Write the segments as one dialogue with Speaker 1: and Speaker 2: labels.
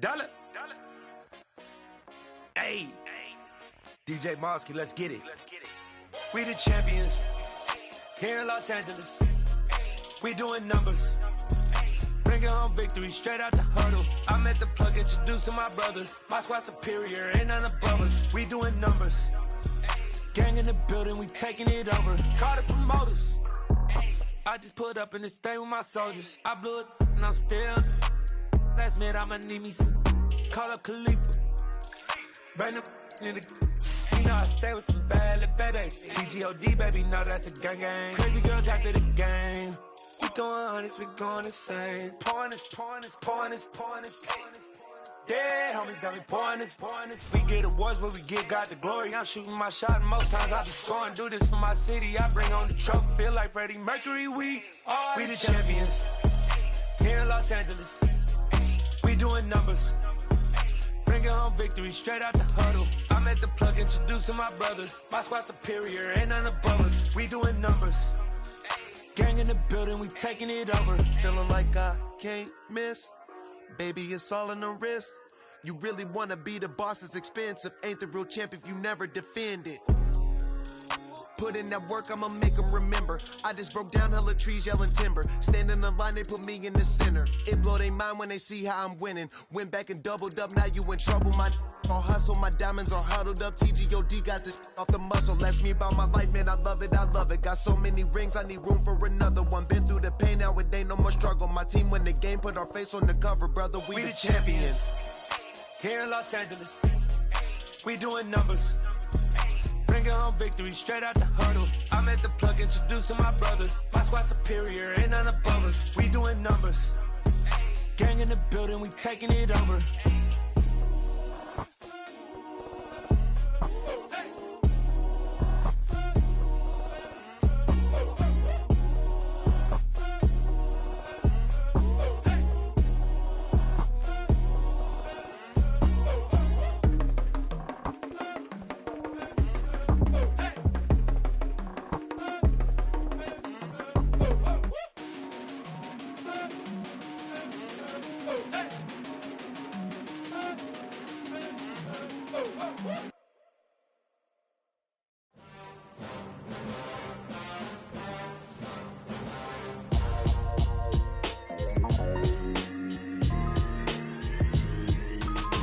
Speaker 1: Dollar. Hey, DJ Mosky, let's get it. We the champions here in Los Angeles. We doing numbers. Bringing home victory straight out the huddle. I'm at the plug, introduced to my brother. My squad superior, ain't none above us. We doing numbers. Gang in the building, we taking it over. Call the promoters. I just put up in this thing with my soldiers. I blew it and I'm still. Last minute I'ma need me some. Call up Khalifa. Bring the in the. You know I stay with some bad little baby. TGOD baby, know that's a gang gang. Crazy girls after the game. We throwing hundreds, we going insane. Pouring this. Yeah, homies got me pouring this. We get awards, but we give God the glory. I'm shooting my shot, and most times I be scoring. Do this for my city, I bring on the trophy. Feel like Freddie Mercury, we the champions here in Los Angeles. We doing numbers. Bringing home victory straight out the huddle. I'm at the plug, introduced to my brother. My squad superior, ain't none above us. We doing numbers. Gang in the building, we taking it over.
Speaker 2: Feeling like I can't miss. Baby, it's all in the wrist. You really wanna be the boss, it's expensive. Ain't the real champ if you never defend it. Put in that work, I'ma make them remember. I just broke down hella trees, yelling timber. Stand in the line, they put me in the center. It blow their mind when they see how I'm winning. Went back and doubled up, now you in trouble. My all hustle, my diamonds are huddled up. TGOD got this off the muscle. Ask me about my life, man, I love it. Got so many rings, I need room for another one. Been through the pain, now it ain't no more struggle. My team win the game, put our face on the cover, brother. We the champions.
Speaker 1: Here in Los Angeles, we doing numbers. Bringing home victory straight out the huddle. I'm at the plug, introduced to my brother. My squad superior, ain't none above us. We doing numbers. Gang in the building, we taking it over.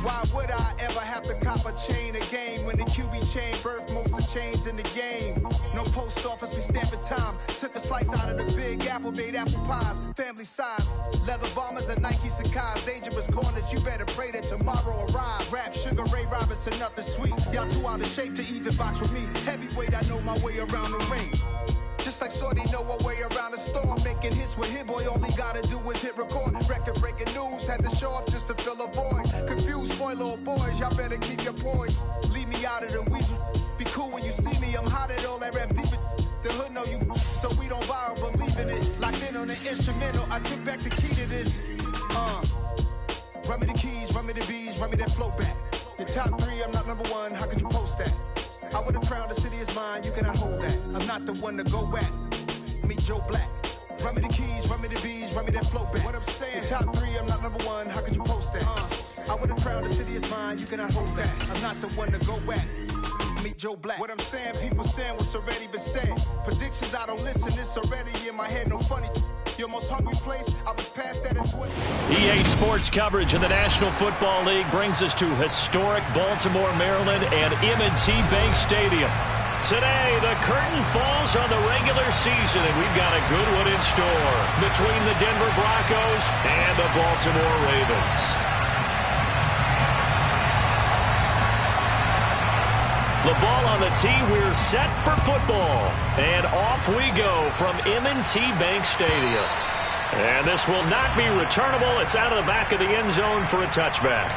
Speaker 3: Why would I ever have to cop a chain a game when the QB chain birthed most of the chains in the game? No post office, we stamping time. Took a slice out of the big apple, made apple pies, family size. Leather bombers and Nike Sacai's. Dangerous corners, you better pray that tomorrow arrives. Rap Sugar Ray Robinson, nothing sweet. Y'all too out of shape to even box with me. Heavyweight, I know my way around the ring. Just like Shorty know her way around the storm. Making hits with Hit Boy, all he gotta do is hit record. Record-breaking news, had to show up just to fill a void. Confused, spoiler boys, y'all better keep your poise. Leave me out of the weasel. Be cool when you see me, I'm hot at all that rap deep. The hood know you, so we don't borrow, believe in it. Locked in on the instrumental, I took back the key to this. Run me the keys, run me the bees, run me that flow back. Your top three, I'm not number one, how could you post that? I would have crowned the city is mine, you cannot hold that. I'm not the one to go back. Meet Joe Black. Run me the keys, run me the bees, run me that flow back. What I'm saying, your top three, I'm not number one, how could you post that? I would have crowned the city is mine, you cannot hold that. I'm not the one to go back. Meet Joe Black. What I'm saying, people saying what's already been said. Predictions, I don't listen, it's already in my head, no funny. Your most hungry place, I was past that in 20.
Speaker 4: EA Sports coverage of the National Football League brings us to historic Baltimore, Maryland and M&T Bank Stadium. Today, the curtain falls on the regular season, and we've got a good one in store between the Denver Broncos and the Baltimore Ravens. The ball on the tee, we're set for football. And off we go from M&T Bank Stadium. And this will not be returnable. It's out of the back of the end zone for a touchback.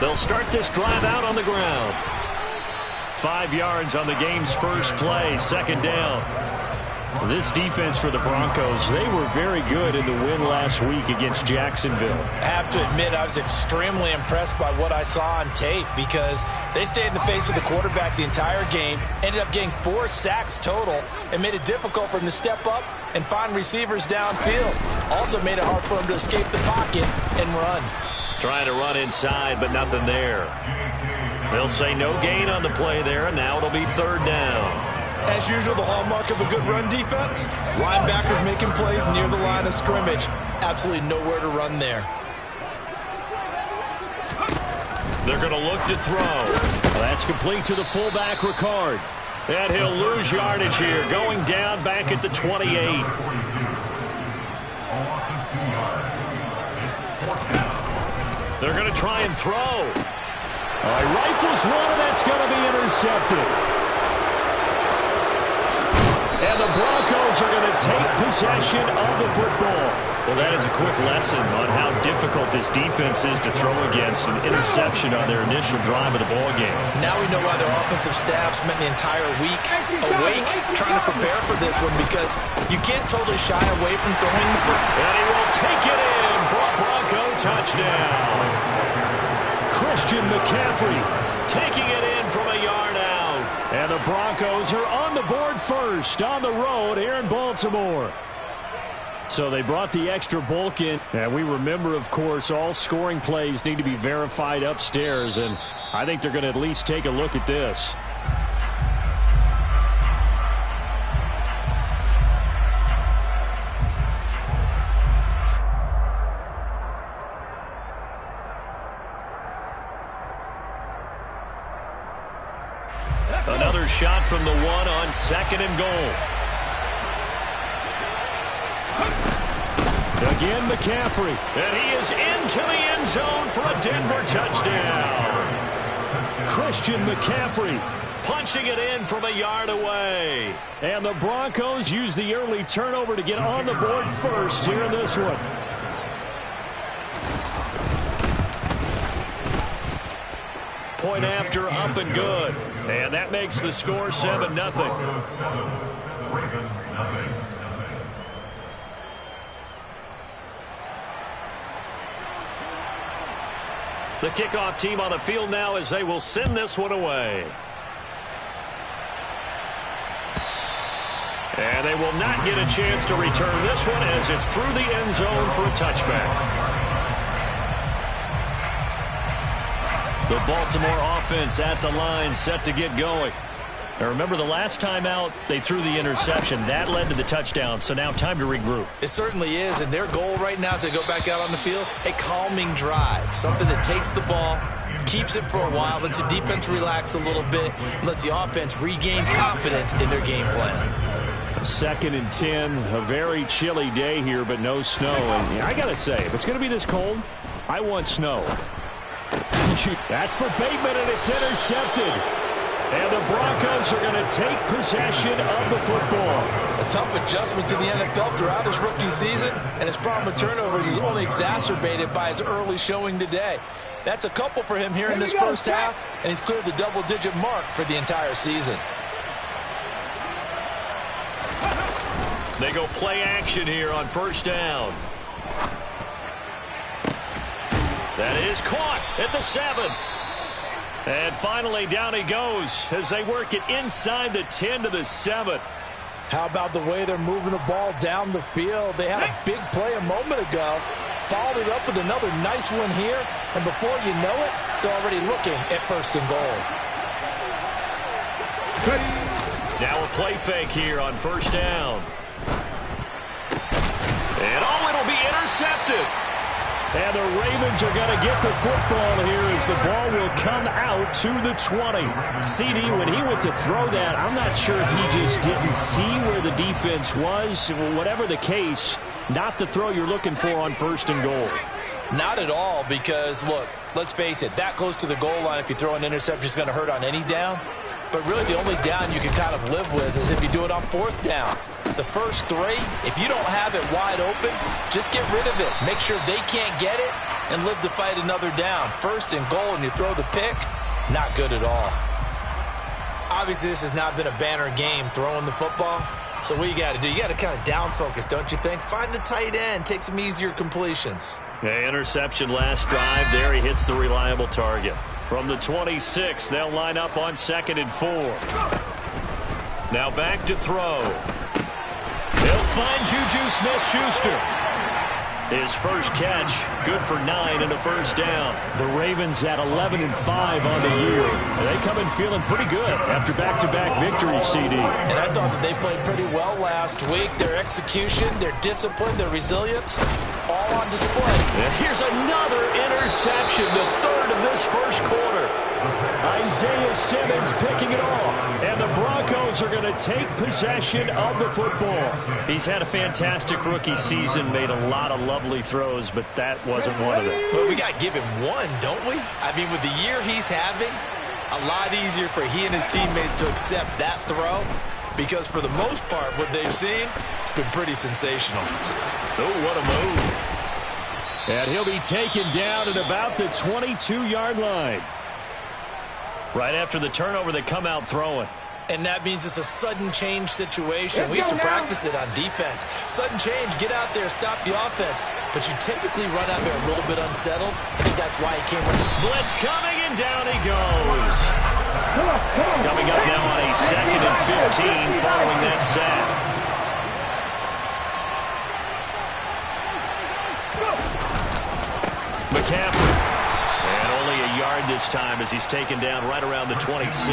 Speaker 4: They'll start this drive out on the ground. 5 yards on the game's first play, second down. This defense for the Broncos, they were very good in the win last week against Jacksonville.
Speaker 5: I have to admit, I was extremely impressed by what I saw on tape because they stayed in the face of the quarterback the entire game, ended up getting 4 sacks total, and made it difficult for him to step up and find receivers downfield. Also made it hard for him to escape the pocket and run.
Speaker 4: Trying to run inside, but nothing there. They'll say no gain on the play there, and now it'll be 3rd down.
Speaker 5: As usual, the hallmark of a good run defense, linebackers making plays near the line of scrimmage. Absolutely nowhere to run there.
Speaker 4: They're going to look to throw. That's complete to the fullback, Ricard. And he'll lose yardage here, going down back at the 28. They're going to try and throw. Rifles one, and that's going to be intercepted. And the Broncos are going to take possession of the football. Well, that is a quick lesson on how difficult this defense is to throw against. An interception on their initial drive of the ball game.
Speaker 5: Now we know why their offensive staff spent the entire week awake trying to prepare for this one, because you can't totally shy away from throwing the football.
Speaker 4: And he will take it in for a Bronco touchdown. Christian McCaffrey taking it in from a yard out. And the Broncos are on the board first on the road here in Baltimore. So they brought the extra bulk in. And we remember, of course, all scoring plays need to be verified upstairs. And I think they're going to at least take a look at this. Another shot from the 1 on 2nd and goal. Again, McCaffrey. And he is into the end zone for a Denver touchdown. Christian McCaffrey punching it in from a yard away. And the Broncos use the early turnover to get on the board first here in this one. Point after, up and good. And that makes the score 7-0. The kickoff team on the field now as they will send this one away. And they will not get a chance to return this one as it's through the end zone for a touchback. The Baltimore offense at the line, set to get going. Now remember, the last time out, they threw the interception. That led to the touchdown, so now time to regroup.
Speaker 5: It certainly is, and their goal right now as they go back out on the field, a calming drive, something that takes the ball, keeps it for a while, lets the defense relax a little bit, lets the offense regain confidence in their game plan.
Speaker 4: 2nd and 10, a very chilly day here, but no snow. And I got to say, if it's going to be this cold, I want snow. That's for Bateman, and it's intercepted. And the Broncos are going to take possession of the football.
Speaker 5: A tough adjustment to the NFL throughout his rookie season, and his problem with turnovers is only exacerbated by his early showing today. That's a couple for him here in this first half, and he's cleared the double-digit mark for the entire season.
Speaker 4: They go play action here on 1st down. That is caught at the 7. And finally down he goes as they work it inside the 10 to the 7.
Speaker 5: How about the way they're moving the ball down the field? They had a big play a moment ago, followed it up with another nice one here, and before you know it, they're already looking at 1st and goal.
Speaker 4: Now a play fake here on 1st down. And it'll be intercepted. And the Ravens are going to get the football here as the ball will come out to the 20. CD, when he went to throw that, I'm not sure if he just didn't see where the defense was. Whatever the case, not the throw you're looking for on 1st and goal.
Speaker 5: Not at all, because, look, let's face it, that close to the goal line, if you throw an interception, is going to hurt on any down. But really the only down you can kind of live with is if you do it on 4th down. The first 3, if you don't have it wide open, just get rid of it. Make sure they can't get it and live to fight another down. 1st and goal, and you throw the pick, not good at all. Obviously, this has not been a banner game throwing the football, So what you got to do, you got to kind of down focus, don't you think? Find the tight end, take some easier completions.
Speaker 4: Okay, interception last drive. There he hits the reliable target. From the 26, they'll line up on 2nd and 4. Now back to throw. They'll find Juju Smith-Schuster. His first catch, good for 9 and a first down. The Ravens at 11-5 on the year. They come in feeling pretty good after back-to-back victories, CD.
Speaker 5: And I thought that they played pretty well last week. Their execution, their discipline, their resilience, all on display.
Speaker 4: And here's another interception, the third of this first quarter. Isaiah Simmons picking it off. And the Broncos are going to take possession of the football. He's had a fantastic rookie season, made a lot of lovely throws, but that wasn't one of them.
Speaker 5: Well, we got to give him one, don't we? I mean, with the year he's having, a lot easier for he and his teammates to accept that throw, because for the most part, what they've seen, it's been pretty sensational.
Speaker 4: Oh, what a move. And he'll be taken down at about the 22-yard line. Right after the turnover, they come out throwing.
Speaker 5: And that means it's a sudden change situation. We used to practice it on defense. Sudden change, get out there, stop the offense. But you typically run out there a little bit unsettled. I think that's why he came.
Speaker 4: Blitz coming, and down he goes. Coming up now on a 2nd and 15 following that sack. McCaffrey. And only a yard this time as he's taken down right around the 26.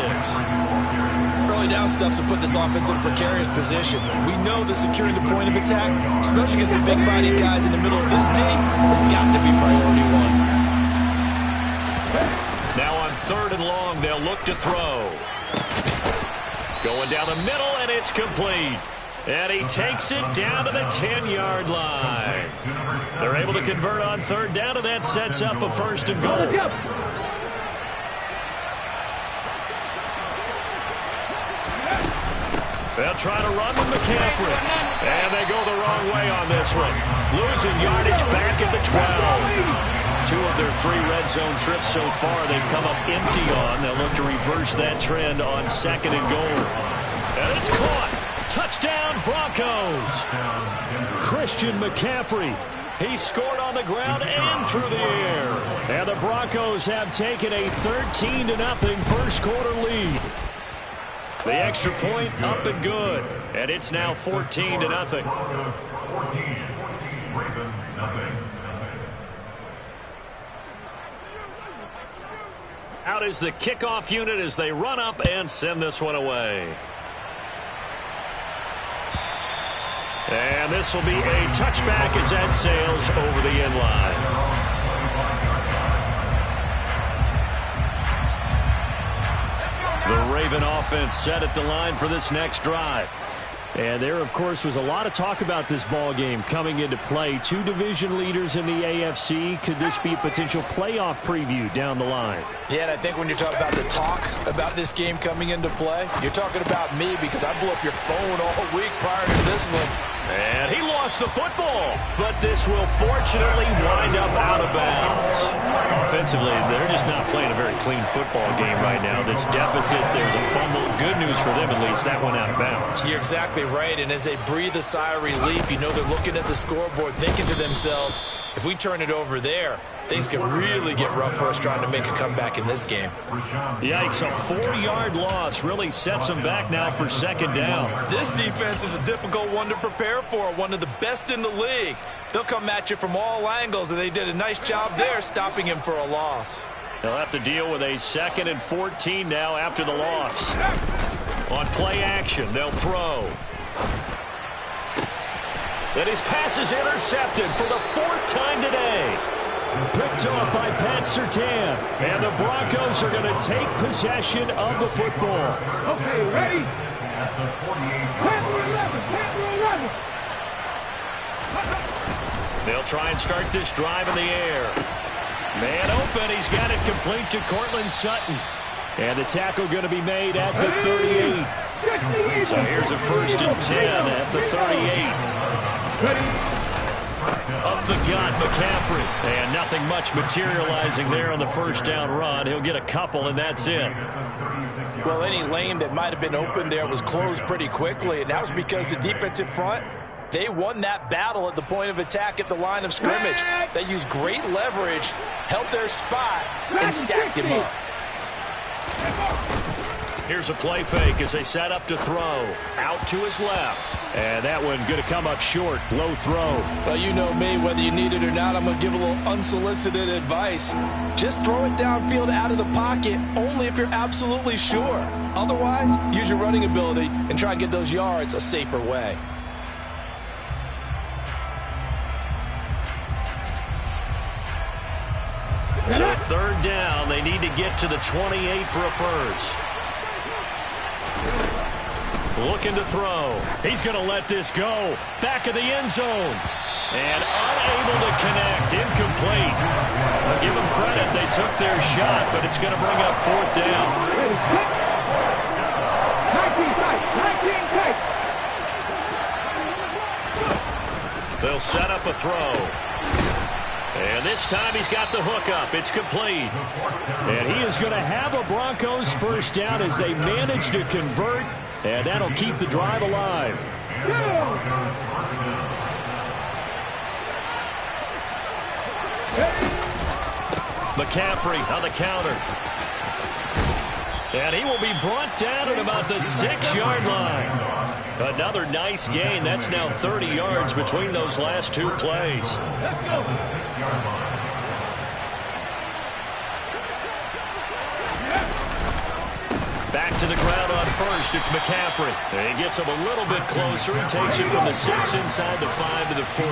Speaker 5: Early down stuff to put this offense in a precarious position. We know that securing the point of attack, especially against the big-bodied guys in the middle of this team, has got to be priority one.
Speaker 4: Now on 3rd and long, they'll look to throw. Going down the middle, and it's complete. And he takes it down to the 10-yard line. They're able to convert on 3rd down, and that sets up a 1st and goal. They'll try to run with McCaffrey. And they go the wrong way on this one. Losing yardage back at the 12. 2 of their 3 red zone trips so far they've come up empty on. They'll look to reverse that trend on 2nd and goal. And it's caught. Touchdown, Broncos. Christian McCaffrey. He scored on the ground and through the air. And the Broncos have taken a 13-0 first quarter lead. The extra point up and good. And it's now 14-0. Out is the kickoff unit as they run up and send this one away. And this will be a touchback as that sails over the end line. The Raven offense set at the line for this next drive. And there, of course, was a lot of talk about this ball game coming into play. 2 division leaders in the AFC. Could this be a potential playoff preview down the line?
Speaker 5: Yeah, and I think when you're talking about the talk about this game coming into play, you're talking about me because I blew up your phone all week prior to this one.
Speaker 4: And he lost the football, but this will fortunately wind up out of bounds. Offensively, they're just not playing a very clean football game right now. This deficit, there's a fumble. Good news for them, at least. That went out of bounds.
Speaker 5: You're exactly right, and as they breathe a sigh of relief, you know they're looking at the scoreboard, thinking to themselves, if we turn it over there, things could really get rough for us trying to make a comeback in this game.
Speaker 4: Yikes, a 4-yard loss really sets them back now for 2nd down.
Speaker 5: This defense is a difficult one to prepare for, one of the best in the league. They'll come at you from all angles, and they did a nice job there stopping him for a loss.
Speaker 4: They'll have to deal with a 2nd and 14 now after the loss. On play action, they'll throw. And his pass is intercepted for the 4th time today. Picked off by Pat Surtain. And the Broncos are going to take possession of the football.
Speaker 6: Okay, ready?
Speaker 4: They'll try and start this drive in the air. Man open, he's got it complete to Cortland Sutton. And the tackle going to be made at the 38. So here's a 1st and 10 at the 38. Up the got McCaffrey. And nothing much materializing there on the first down run. He'll get a couple, and that's it.
Speaker 5: Well, any lane that might have been open there was closed pretty quickly, and that was because the defensive front, they won that battle at the point of attack at the line of scrimmage. They used great leverage, held their spot, and stacked him up.
Speaker 4: Here's a play fake as they set up to throw. Out to his left. And that one going to come up short. Low throw.
Speaker 5: Well, you know me, whether you need it or not, I'm going to give a little unsolicited advice. Just throw it downfield out of the pocket, only if you're absolutely sure. Otherwise, use your running ability and try and get those yards a safer way.
Speaker 4: So third down, they need to get to the 28 for a first. Looking to throw. He's going to let this go. Back of the end zone. And unable to connect. Incomplete. I'll give them credit. They took their shot, but it's going to bring up fourth down. They'll set up a throw. And this time he's got the hook up. It's complete. And he is going to have a Broncos first down as they manage to convert. And that'll keep the drive alive. McCaffrey on the counter. And he will be brought down at about the 6-yard line. Another nice gain. That's now 30 yards between those last two plays. Let's go. Back to the ground on first. It's McCaffrey. And he gets him a little bit closer. He takes it from the 6 inside the 5 to the 4.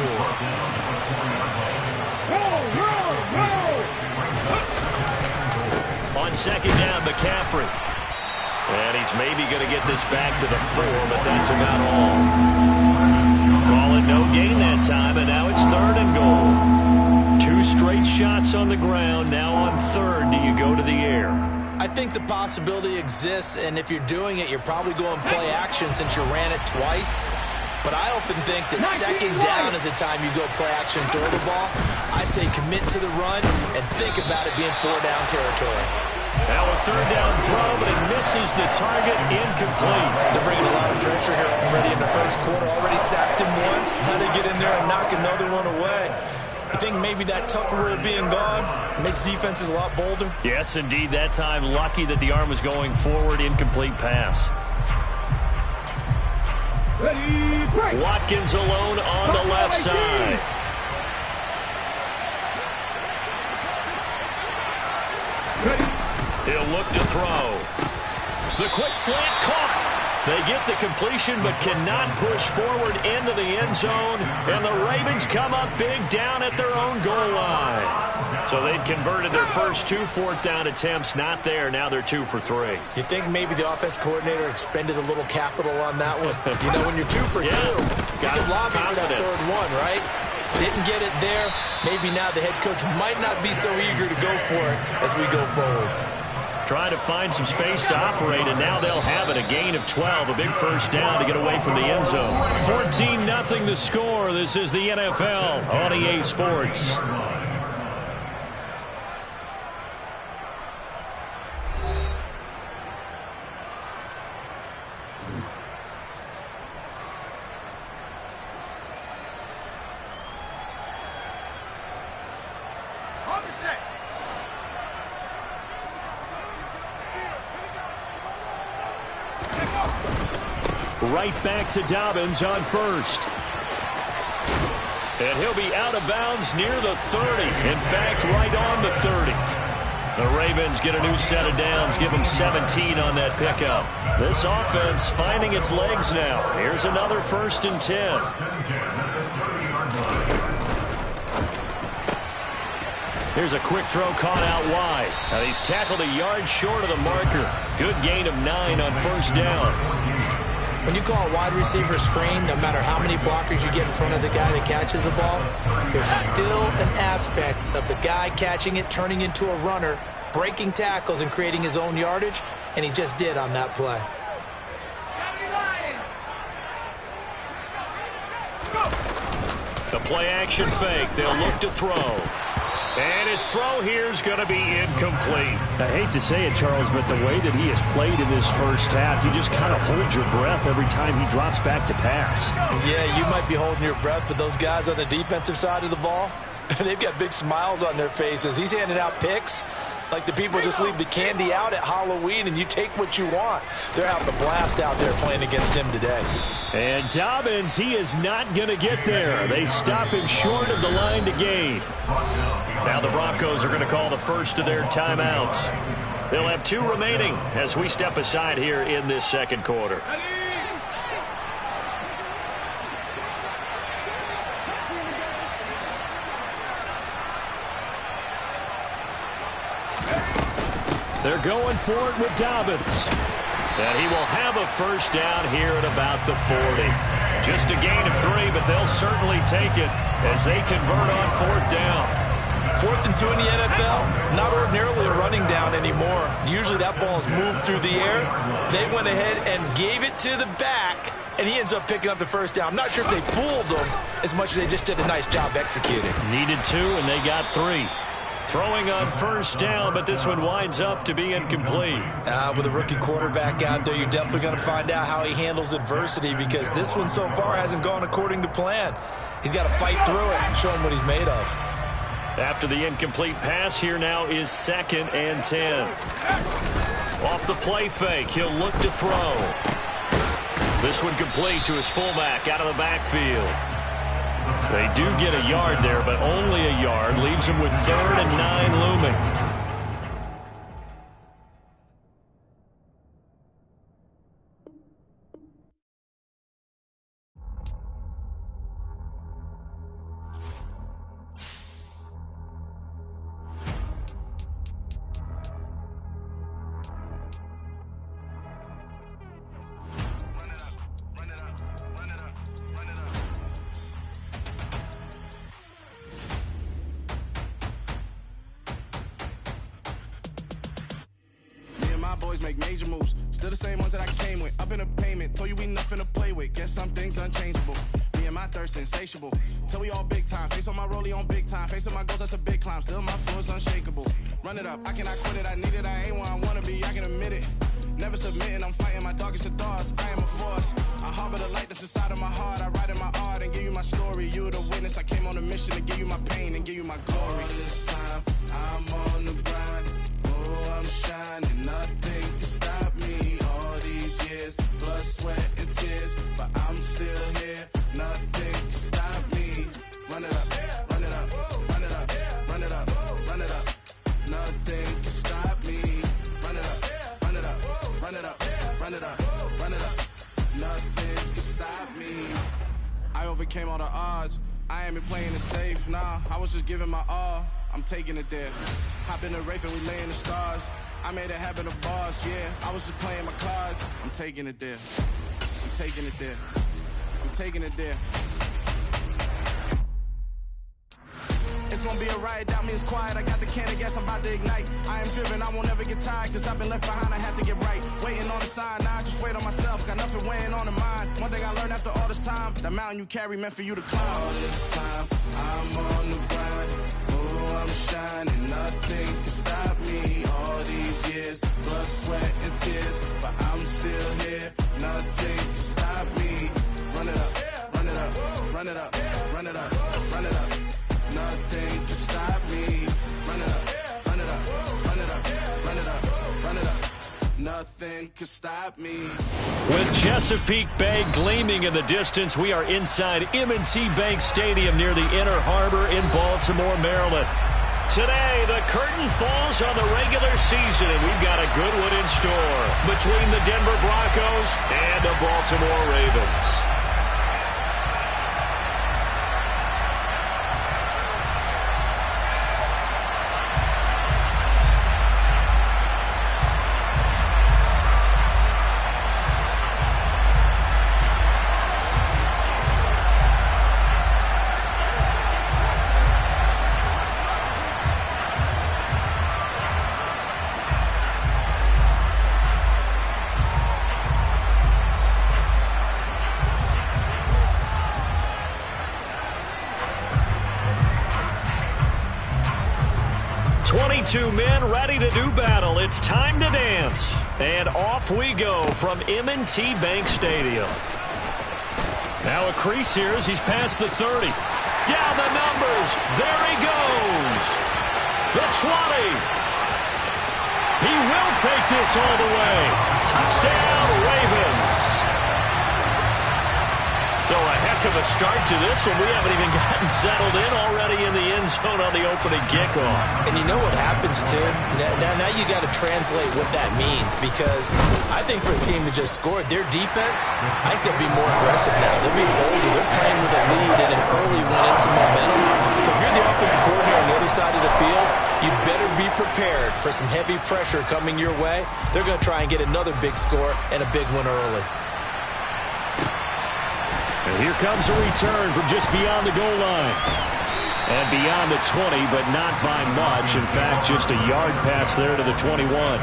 Speaker 4: On second down, McCaffrey. And he's maybe going to get this back to the 4, but that's about all. Call it no gain that time, and now it's third and goal. 2 straight shots on the ground. Now on third, do you go to the air?
Speaker 5: I think the possibility exists, and if you're doing it, you're probably going play action since you ran it twice. But I often think that second down is the time you go play action and throw the ball. I say commit to the run and think about it being 4-down territory.
Speaker 4: Now a third down throw, but it misses the target. Incomplete.
Speaker 5: They're bringing a lot of pressure here already in the first quarter. Already sacked him once. Now they get in there and knock another one away. You think maybe that Tucker rule being gone makes defenses a lot bolder?
Speaker 4: Yes, indeed. That time, lucky that the arm was going forward. Incomplete pass. Watkins alone on the left side. He'll look to throw. The quick slant caught. They get the completion but cannot push forward into the end zone. And the Ravens come up big down at their own goal line. So they'd converted their first 2 fourth-down attempts. Not there. Now they're 2 for 3.
Speaker 5: You think maybe the offense coordinator expended a little capital on that one? You know, when you're 2 for 2, you can lobby for that third one, right? Didn't get it there. Maybe now the head coach might not be so eager to go for it as we go forward.
Speaker 4: Trying to find some space to operate, and now they'll have it. A gain of 12, a big first down to get away from the end zone. 14-0 the score. This is the NFL on EA Sports. Right back to Dobbins on first. And he'll be out of bounds near the 30. In fact, right on the 30. The Ravens get a new set of downs, give them 17 on that pickup. This offense finding its legs now. Here's another 1st and 10. Here's a quick throw caught out wide. Now he's tackled a yard short of the marker. Good gain of 9 on first down.
Speaker 5: When you call a wide receiver screen, no matter how many blockers you get in front of the guy that catches the ball, there's still an aspect of the guy catching it, turning into a runner, breaking tackles and creating his own yardage, and he just did on that play.
Speaker 4: The play-action fake. They'll look to throw. And his throw here is going to be incomplete.
Speaker 6: I hate to say it, Charles, but the way that he has played in this first half, you just kind of hold your breath every time he drops back to pass.
Speaker 5: Yeah, you might be holding your breath, but those guys on the defensive side of the ball, they've got big smiles on their faces. He's handing out picks like the people just leave the candy out at Halloween and you take what you want. They're having a blast out there playing against him today.
Speaker 4: And Dobbins, he is not going to get there. They stop him short of the line to gain. Now the Broncos are going to call the first of their timeouts. They'll have 2 remaining as we step aside here in this second quarter. They're going for it with Dobbins. And he will have a first down here at about the 40. Just a gain of 3, but they'll certainly take it as they convert on 4th down.
Speaker 5: 4th and 2 in the NFL, not ordinarily a running down anymore. Usually that ball is moved through the air. They went ahead and gave it to the back, and he ends up picking up the first down. I'm not sure if they fooled him as much as they just did a nice job executing.
Speaker 4: Needed 2, and they got 3. Throwing on first down, but this one winds up to be incomplete.
Speaker 5: With a rookie quarterback out there, you're definitely going to find out how he handles adversity because this one so far hasn't gone according to plan. He's got to fight through it and show him what he's made of.
Speaker 4: After the incomplete pass, here now is 2nd and 10. Off the play fake, he'll look to throw. This one complete to his fullback out of the backfield. They do get a yard there, but only a yard. Leaves him with 3rd and 9 looming.
Speaker 7: Boys make major moves, still the same ones that I came with. Up in a payment, told you we nothing to play with. Guess some things unchangeable. Me and my thirst insatiable. Till we all big time. Face on my rollie on big time. Facing my goals, that's a big climb. Still my flow is unshakable. Run it up, I cannot quit it. I need it, I ain't where I wanna be. I can admit it. Never submitting, I'm fighting my darkest of thoughts. I am a force. I harbor the light that's inside of my heart. I write in my art and give you my story. You the witness. I came on a mission to give you my pain and give you my glory. All this time, I'm on the grind. Oh, I'm shining. Nothing can stop me. All these years, blood, sweat, and tears. But I'm still here. Nothing can stop me. Run it up, run it up, run it up, run it up, run it up. Nothing can stop me. Run it up, run it up, run it up, run it up, run it up. Nothing can stop me. I overcame all the odds. I ain't been playing it safe, nah. I was just giving my all. I'm taking it there. Hop in the Wraith and we lay in the stars. I made it happen to boss, yeah. I was just playing my cards. I'm taking it there. I'm taking it there. I'm taking it there. It's gonna be a riot, doubt me it's quiet. I got the can of gas, I'm about to ignite. I am driven, I won't ever get tired, cause I've been left behind, I have to get right. Waiting on the sign, now I just wait on myself. Got nothing weighing on the mind. One thing I learned after all this time, the mountain you carry meant for you to climb. All this time, I'm on the grind. Oh, I'm shining, nothing can stop me. All these years, blood, sweat, and tears. But I'm still here, nothing can stop me. Run it up, run it up, run it up, run it up, run it up. Nothing can stop me. Run it up, run it up, run it up, run it up, run it up. Nothing can stop me.
Speaker 4: With Chesapeake Bay gleaming in the distance, we are inside M&T Bank Stadium near the Inner Harbor in Baltimore, Maryland. Today, the curtain falls on the regular season, and we've got a good one in store between the Denver Broncos and the Baltimore Ravens. two men ready to do battle. It's time to dance. And off we go from M&T Bank Stadium. Now a crease here as he's past the 30. Down the numbers. There he goes. The 20. He will take this all the way. Touchdown, Ravens. So a heck of a start to this one. We haven't even gotten settled in already in the end zone on the opening kickoff.
Speaker 5: And you know what happens, too? Now you got to translate what that means, because I think for a team that just scored, their defense, I think they'll be more aggressive now. They'll be bolder. They're playing with a lead and an early one and some momentum. So if you're the offensive coordinator on the other side of the field, you better be prepared for some heavy pressure coming your way. They're going to try and get another big score and a big one early.
Speaker 4: And here comes a return from just beyond the goal line. And beyond the 20, but not by much. In fact, just a yard pass there to the 21.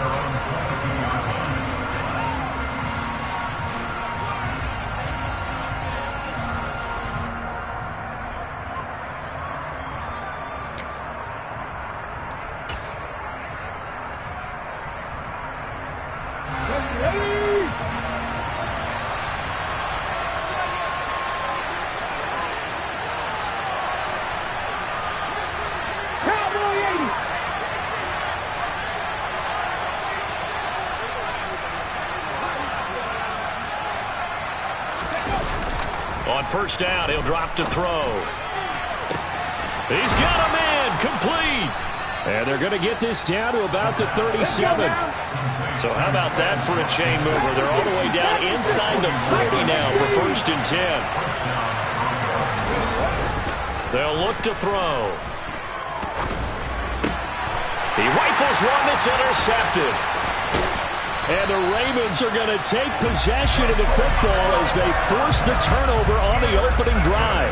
Speaker 4: On first down, he'll drop to throw. He's got a man, complete. And they're going to get this down to about the 37. So how about that for a chain mover? They're all the way down inside the 40 now for first and 10. They'll look to throw. He rifles one that's intercepted. And the Ravens are going to take possession of the football as they force the turnover on the opening drive.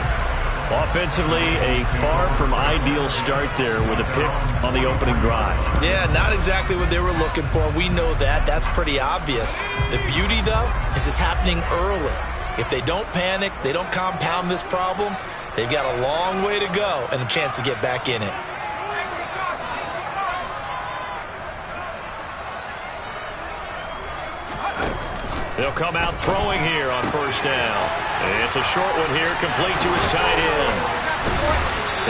Speaker 4: Offensively, a far from ideal start there with a pick on the opening drive.
Speaker 5: Yeah, not exactly what they were looking for. We know that. That's pretty obvious. The beauty, though, is it's happening early. If they don't panic, they don't compound this problem, they've got a long way to go and a chance to get back in it.
Speaker 4: They'll come out throwing here on first down. It's a short one here, complete to his tight end.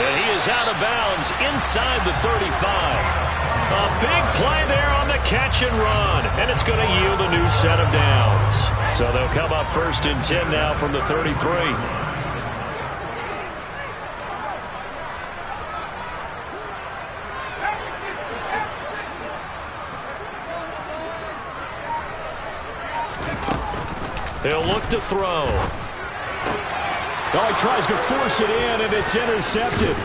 Speaker 4: And he is out of bounds inside the 35. A big play there on the catch and run. And it's going to yield a new set of downs. So they'll come up first and 10 now from the 33. He'll look to throw. Oh, he tries to force it in, and it's intercepted.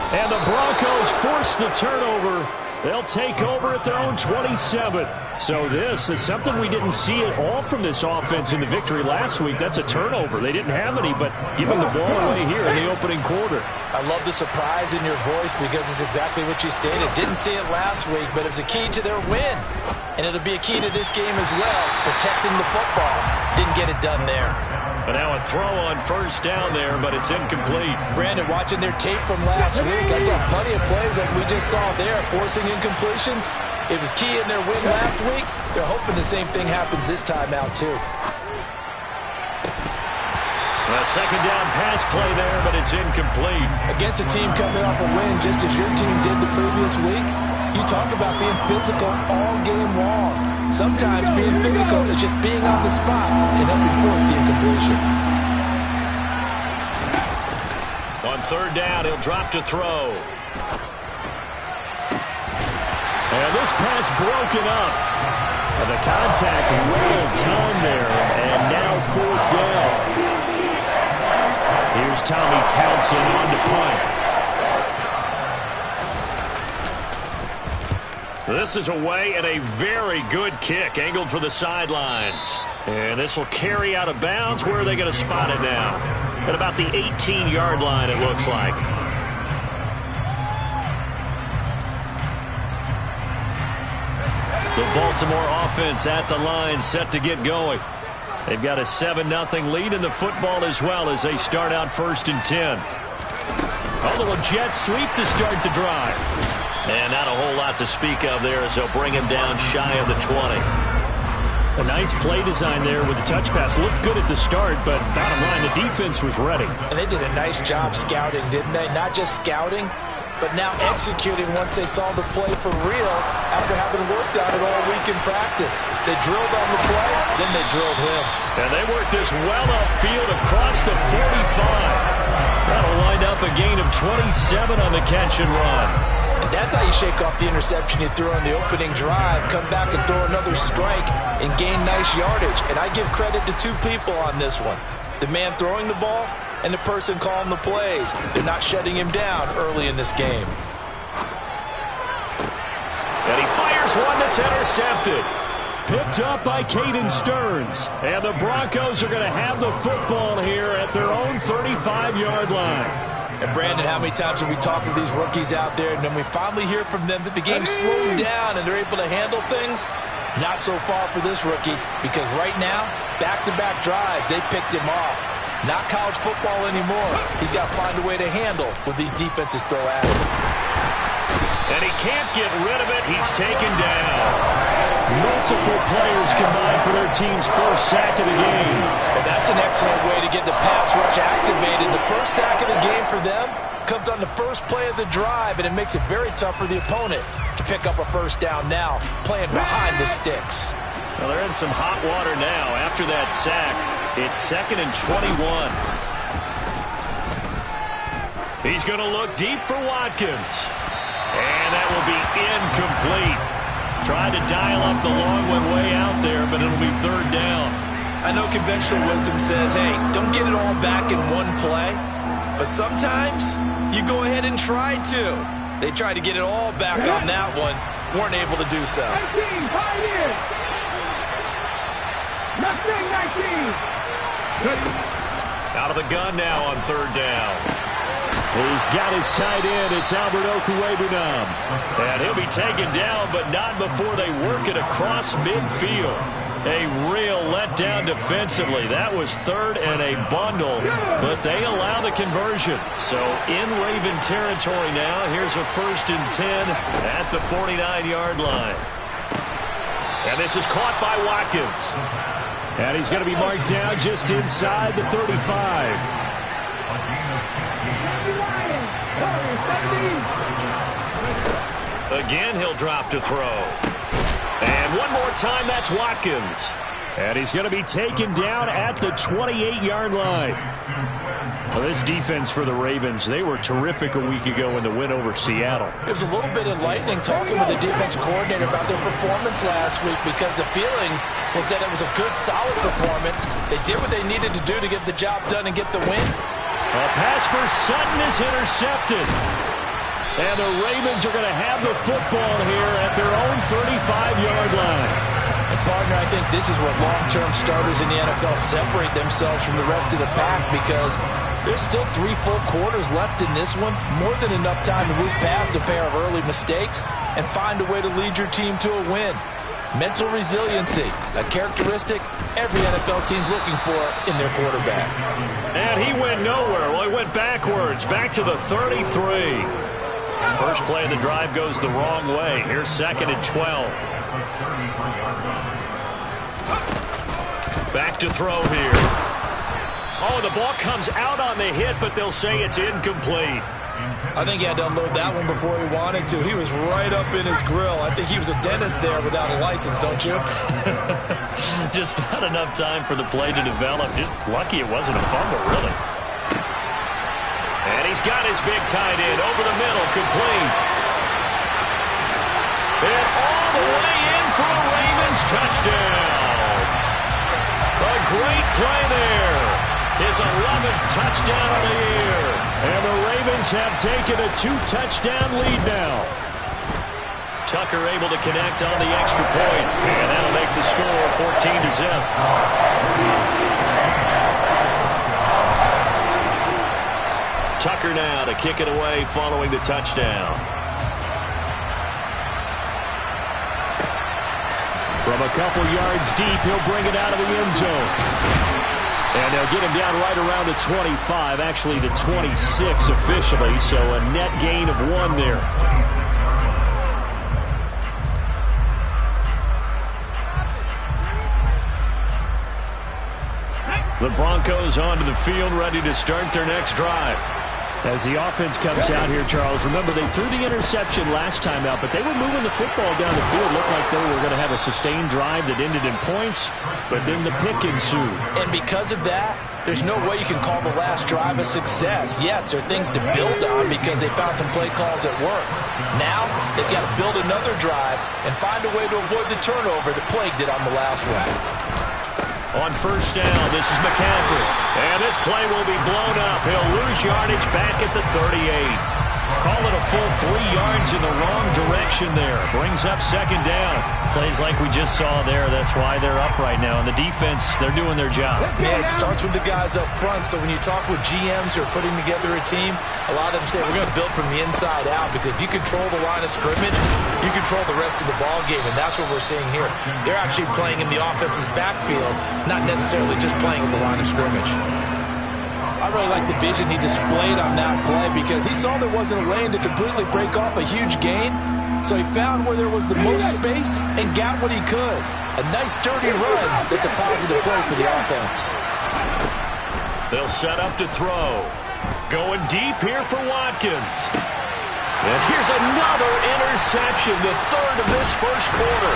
Speaker 4: And the Broncos force the turnover. They'll take over at their own 27. So this is something we didn't see at all from this offense in the victory last week. That's a turnover. They didn't have any, but giving the ball away here in the opening quarter.
Speaker 5: I love the surprise in your voice because it's exactly what you stated. Didn't see it last week, but it's a key to their win. And it'll be a key to this game as well, protecting the football. Didn't get it done there.
Speaker 4: But now a throw on first down there, but it's incomplete.
Speaker 5: Brandon, watching their tape from last week, I saw plenty of plays like we just saw there, forcing incompletions. It was key in their win last week. They're hoping the same thing happens this time out, too.
Speaker 4: A second down pass play there, but it's incomplete.
Speaker 5: Against a team coming off a win, just as your team did the previous week, you talk about being physical all game long. Sometimes being physical is just being on the spot and helping force the incompletion.
Speaker 4: On third down, he'll drop to throw. And this pass broken up. And the contact well timed there. And now fourth down. Here's Tommy Townsend on to punt. This is away and a very good kick angled for the sidelines. And this will carry out of bounds. Where are they going to spot it now? At about the 18-yard line, it looks like. The Baltimore offense at the line, set to get going. They've got a 7-0 lead in the football as well as they start out first and 10. A little jet sweep to start the drive. And not a whole lot to speak of there as they'll bring him down shy of the 20. A nice play design there with the touch pass. Looked good at the start, but bottom line, the defense was ready.
Speaker 5: And they did a nice job scouting, didn't they? Not just scouting, but now executing once they saw the play for real after having worked on it all week in practice. They drilled on the play, then they drilled him.
Speaker 4: And they worked this well upfield across the 45. That'll wind up a gain of 27 on the catch and run.
Speaker 5: And that's how you shake off the interception you threw on the opening drive, come back and throw another strike and gain nice yardage. And I give credit to two people on this one. The man throwing the ball and the person calling the plays. They're not shutting him down early in this game.
Speaker 4: And he fires one that's intercepted. Picked up by Caden Stearns. And the Broncos are going to have the football here at their own 35-yard line.
Speaker 5: And Brandon, how many times have we talked with these rookies out there, and then we finally hear from them that the game's slowed down and they're able to handle things? Not so far for this rookie, because right now, back-to-back drives, they picked him off. Not college football anymore. He's got to find a way to handle what these defenses throw at him.
Speaker 4: And he can't get rid of it. He's taken down. Multiple players combined for their team's first sack of the game.
Speaker 5: Well, that's an excellent way to get the pass rush activated. The first sack of the game for them comes on the first play of the drive, and it makes it very tough for the opponent to pick up a first down now, playing behind the sticks.
Speaker 4: Well, they're in some hot water now. After that sack, it's 2nd and 21. He's going to look deep for Watkins. And that will be incomplete. Tried to dial up the long one way out there, but it'll be 3rd down.
Speaker 5: I know conventional wisdom says, hey, don't get it all back in one play. But sometimes you go ahead and try to. They tried to get it all back on that one. Weren't able to do so.
Speaker 8: 19,
Speaker 4: Out of the gun now on 3rd down. He's got his tight end. It's Albert Okwuegbunam. And he'll be taken down, but not before they work it across midfield. A real letdown defensively. That was 3rd and a bundle, but they allow the conversion. So in Raven territory now, here's a 1st and 10 at the 49-yard line. And this is caught by Watkins. And he's going to be marked down just inside the 35. Again, he'll drop to throw. And one more time, that's Watkins. And he's going to be taken down at the 28-yard line. Well, this defense for the Ravens, they were terrific a week ago in the win over Seattle.
Speaker 5: It was a little bit enlightening talking with the defense coordinator about their performance last week, because the feeling was that it was a good, solid performance. They did what they needed to do to get the job done and get the win.
Speaker 4: A pass for Sutton is intercepted. And the Ravens are going to have the football here at their own 35-yard line.
Speaker 5: And partner, I think this is where long-term starters in the NFL separate themselves from the rest of the pack, because there's still 3 full quarters left in this one. More than enough time to move past a pair of early mistakes and find a way to lead your team to a win. Mental resiliency, a characteristic every NFL team's looking for in their quarterback.
Speaker 4: And he went nowhere. Well, he went backwards, back to the 33. First play of the drive goes the wrong way. Here's 2nd and 12. Back to throw here. Oh, the ball comes out on the hit, but they'll say it's incomplete.
Speaker 5: I think he had to unload that one before he wanted to. He was right up in his grill. I think he was a dentist there without a license, don't you?
Speaker 4: Just not enough time for the play to develop. Just lucky it wasn't a fumble, really. And he's got his big tight end over the middle, complete. And all the way in for a Ravens touchdown. A great play there. His 11th touchdown of the year. And the Ravens have taken a 2-touchdown lead now. Tucker able to connect on the extra point. And that'll make the score 14-0. Tucker now to kick it away following the touchdown. From a couple yards deep, he'll bring it out of the end zone.
Speaker 6: And they'll get him down right around the 25, actually the 26 officially, so a net gain of 1 there. The Broncos onto the field, ready to start their next drive. As the offense comes out here, Charles, remember they threw the interception last time out, but they were moving the football down the field. Looked like they were going to have a sustained drive that ended in points, but then the pick ensued.
Speaker 5: And because of that, there's no way you can call the last drive a success. Yes, there are things to build on because they found some play calls that work. Now, they've got to build another drive and find a way to avoid the turnover that plagued it on the last one.
Speaker 4: On first down, this is McCaffrey. And this play will be blown up. He'll lose yardage back at the 38. Call it a full 3 yards in the wrong direction there. Brings up second down.
Speaker 6: Plays like we just saw there. That's why they're up right now. And the defense, they're doing their job.
Speaker 5: Yeah, it starts with the guys up front. So when you talk with GMs who are putting together a team, a lot of them say we're going to build from the inside out, because if you control the line of scrimmage, you control the rest of the ball game, and that's what we're seeing here. They're actually playing in the offense's backfield, not necessarily just playing at the line of scrimmage. I really like the vision he displayed on that play, because he saw there wasn't a lane to completely break off a huge gain. So he found where there was the most space and got what he could. A nice dirty run that's a positive play for the offense.
Speaker 4: They'll set up to throw. Going deep here for Watkins. And here's another interception, the third of this first quarter.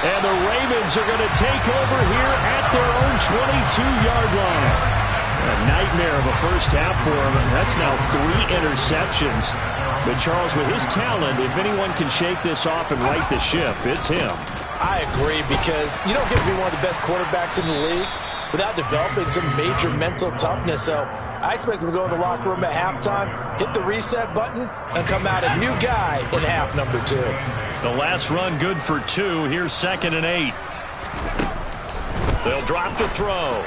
Speaker 6: And the Ravens are going to take over here at their own 22-yard line. A nightmare of a first half for him, and that's now 3 interceptions. But Charles, with his talent, if anyone can shake this off and right the ship, it's him.
Speaker 5: I agree, because you don't get to be one of the best quarterbacks in the league without developing some major mental toughness. So I expect him to go in the locker room at halftime, hit the reset button, and come out a new guy in half number 2.
Speaker 4: The last run good for 2. Here's 2nd and 8. They'll drop to throw.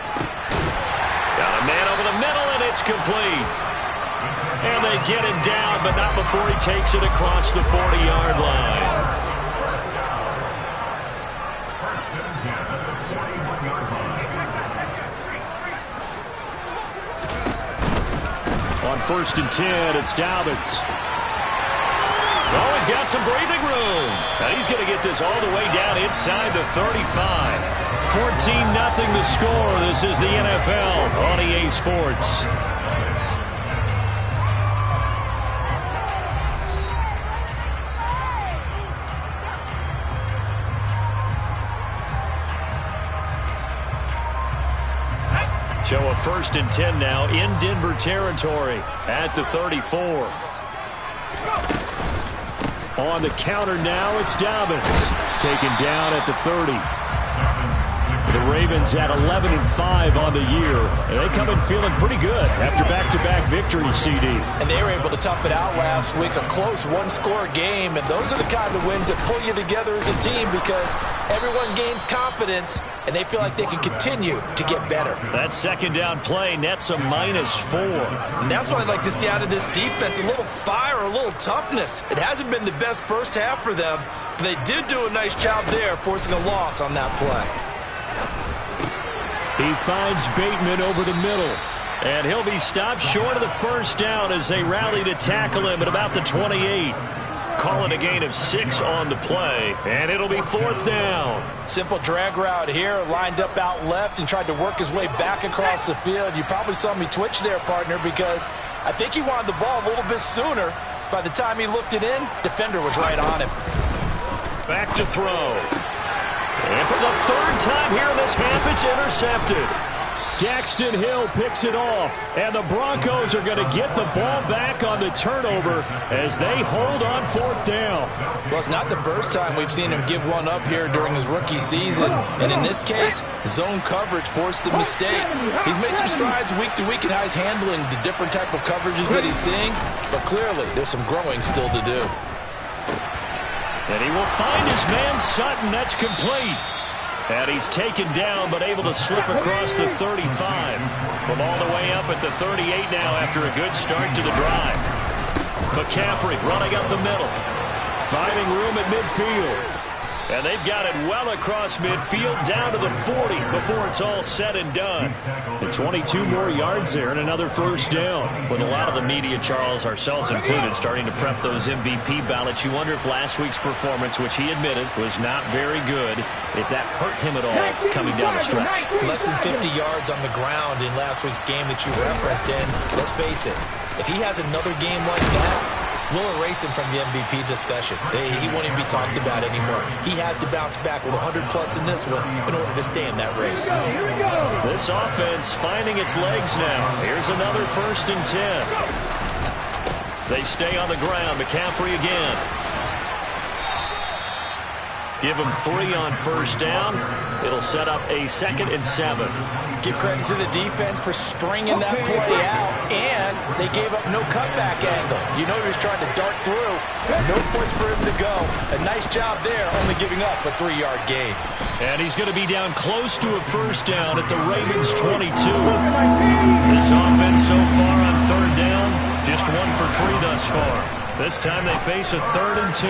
Speaker 4: Got a man over the middle, and it's complete. And they get him down, but not before he takes it across the 40-yard line. On 1st and 10, it's Dobbins. Oh, he's got some breathing room. And he's going to get this all the way down inside the 35. 14-0 the score. This is the NFL on EA Sports. So a 1st and 10 now in Denver territory at the 34. On the counter now, it's Dobbins. Taken down at the 30. The Ravens at 11-5 on the year. And they come in feeling pretty good after back-to-back victories, CD.
Speaker 5: And they were able to tough it out last week, a close one-score game. And those are the kind of wins that pull you together as a team, because everyone gains confidence, and they feel like they can continue to get better.
Speaker 4: That second down play nets a -4.
Speaker 5: And that's what I'd like to see out of this defense, a little fire, a little toughness. It hasn't been the best first half for them, but they did do a nice job there, forcing a loss on that play.
Speaker 4: He finds Bateman over the middle. And he'll be stopped short of the first down as they rally to tackle him at about the 28. Calling a gain of 6 on the play. And it'll be 4th down.
Speaker 5: Simple drag route here, lined up out left and tried to work his way back across the field. You probably saw me twitch there, partner, because I think he wanted the ball a little bit sooner. By the time he looked it in, defender was right on him.
Speaker 4: Back to throw. And for the 3rd time here in this half, it's intercepted.
Speaker 6: Daxton Hill picks it off, and the Broncos are going to get the ball back on the turnover as they hold on 4th down.
Speaker 5: Well, it's not the first time we've seen him give one up here during his rookie season, and in this case, zone coverage forced the mistake. He's made some strides week to week in how he's handling the different type of coverages that he's seeing, but clearly there's some growing still to do.
Speaker 4: And he will find his man Sutton. That's complete. And he's taken down, but able to slip across the 35. From all the way up at the 38 now after a good start to the drive. McCaffrey running up the middle. Finding room at midfield. And they've got it well across midfield down to the 40 before it's all said and done. And 22 more yards there and another first down. With a lot of the media, Charles, ourselves included, starting to prep those MVP ballots, you wonder if last week's performance, which he admitted was not very good, if that hurt him at all coming down the stretch.
Speaker 5: Less than 50 yards on the ground in last week's game that you referenced, and let's face it, if he has another game like that, we'll erase him from the MVP discussion. He won't even be talked about anymore. He has to bounce back with 100-plus in this one in order to stay in that race.
Speaker 4: This offense finding its legs now. Here's another 1st and 10. They stay on the ground. McCaffrey again. Give him 3 on first down. It'll set up a 2nd and 7.
Speaker 5: Give credit to the defense for stringing that play out, and they gave up no cutback angle. You know he was trying to dart through. No place for him to go. A nice job there, only giving up a 3-yard gain.
Speaker 4: And he's going to be down close to a first down at the Ravens' 22. This offense so far on 3rd down, just 1 for 3 thus far. This time they face a 3rd and 2.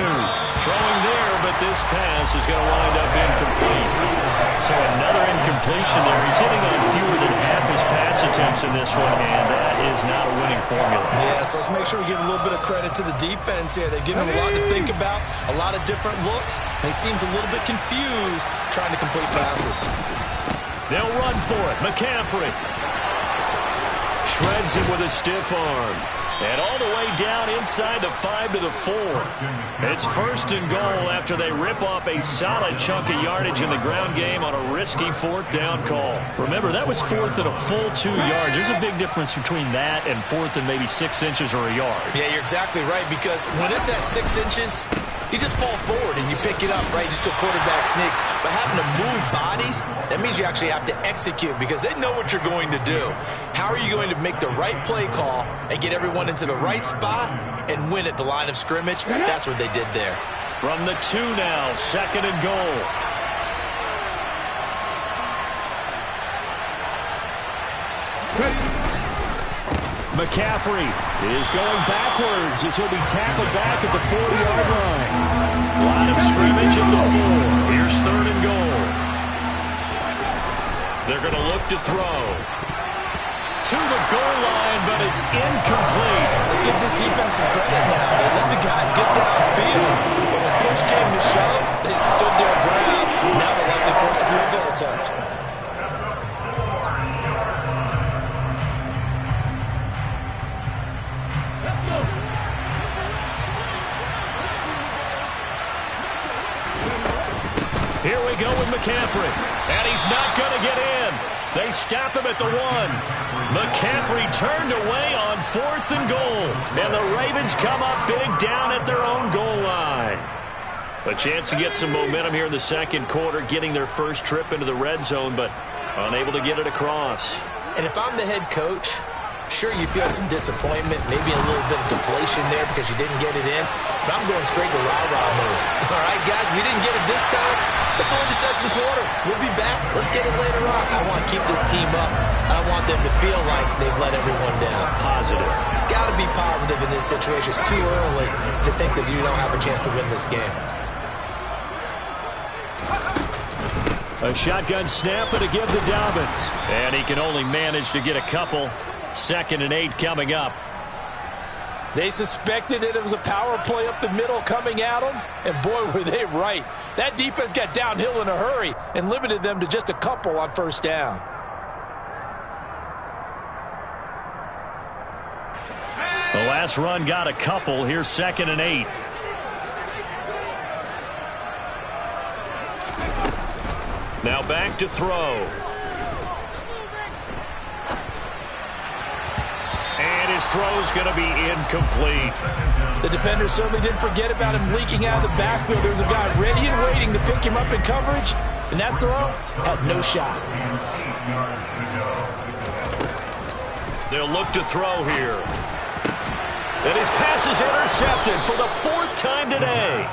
Speaker 4: Throwing there, but this pass is going to wind up incomplete. So another incompletion there. He's hitting on fewer than half his pass attempts in this one, and that is not a winning formula.
Speaker 5: Yeah, so let's make sure we give a little bit of credit to the defense here. They're giving him a lot to think about, a lot of different looks, and he seems a little bit confused trying to complete passes.
Speaker 4: They'll run for it. McCaffrey shreds him with a stiff arm. And all the way down inside the 5 to the 4. It's 1st and goal after they rip off a solid chunk of yardage in the ground game on a risky 4th down call. Remember, that was 4th and a full 2 yards. There's a big difference between that and 4th and maybe 6 inches or a yard.
Speaker 5: Yeah, you're exactly right, because when it's that 6 inches, you just fall forward and you pick it up, right? Just do a quarterback sneak. But having to move bodies, that means you actually have to execute because they know what you're going to do. How are you going to make the right play call and get everyone into the right spot and win at the line of scrimmage? That's what they did there.
Speaker 4: From the 2 now, 2nd and goal. McCaffrey is going backwards as he'll be tackled back at the 40-yard line. Line of scrimmage at the 4. Here's 3rd and goal. They're going to look to throw. To the goal line, but it's incomplete.
Speaker 5: Let's give this defense some credit now. They let the guys get downfield. But when push came to shove, they stood their ground. Now they're likely force a field goal attempt.
Speaker 4: Here we go with McCaffrey. And he's not going to get in. They stop him at the 1. McCaffrey turned away on 4th and goal. And the Ravens come up big down at their own goal line. A chance to get some momentum here in the 2nd quarter, getting their first trip into the red zone, but unable to get it across.
Speaker 5: And if I'm the head coach, sure, you feel some disappointment, maybe a little bit of deflation there because you didn't get it in, but I'm going straight to rah-rah mode. All right, guys, we didn't get it this time. It's only the 2nd quarter. We'll be back. Let's get it later on. I want to keep this team up. I want them to feel like they've let everyone down.
Speaker 4: Positive.
Speaker 5: Got to be positive in this situation. It's too early to think that you don't have a chance to win this game.
Speaker 4: A shotgun snap and a give to Dobbins. And he can only manage to get a couple. 2nd and 8 coming up.
Speaker 5: They suspected it was a power play up the middle coming at them, and boy, were they right. That defense got downhill in a hurry and limited them to just a couple on 1st down.
Speaker 4: The last run got a couple. Here's 2nd and 8. Now back to throw. And his throw's going to be incomplete.
Speaker 5: The defender certainly didn't forget about him leaking out of the backfield. There was a guy ready and waiting to pick him up in coverage, and that throw had no shot.
Speaker 4: They'll look to throw here. And his pass is intercepted for the 4th time today.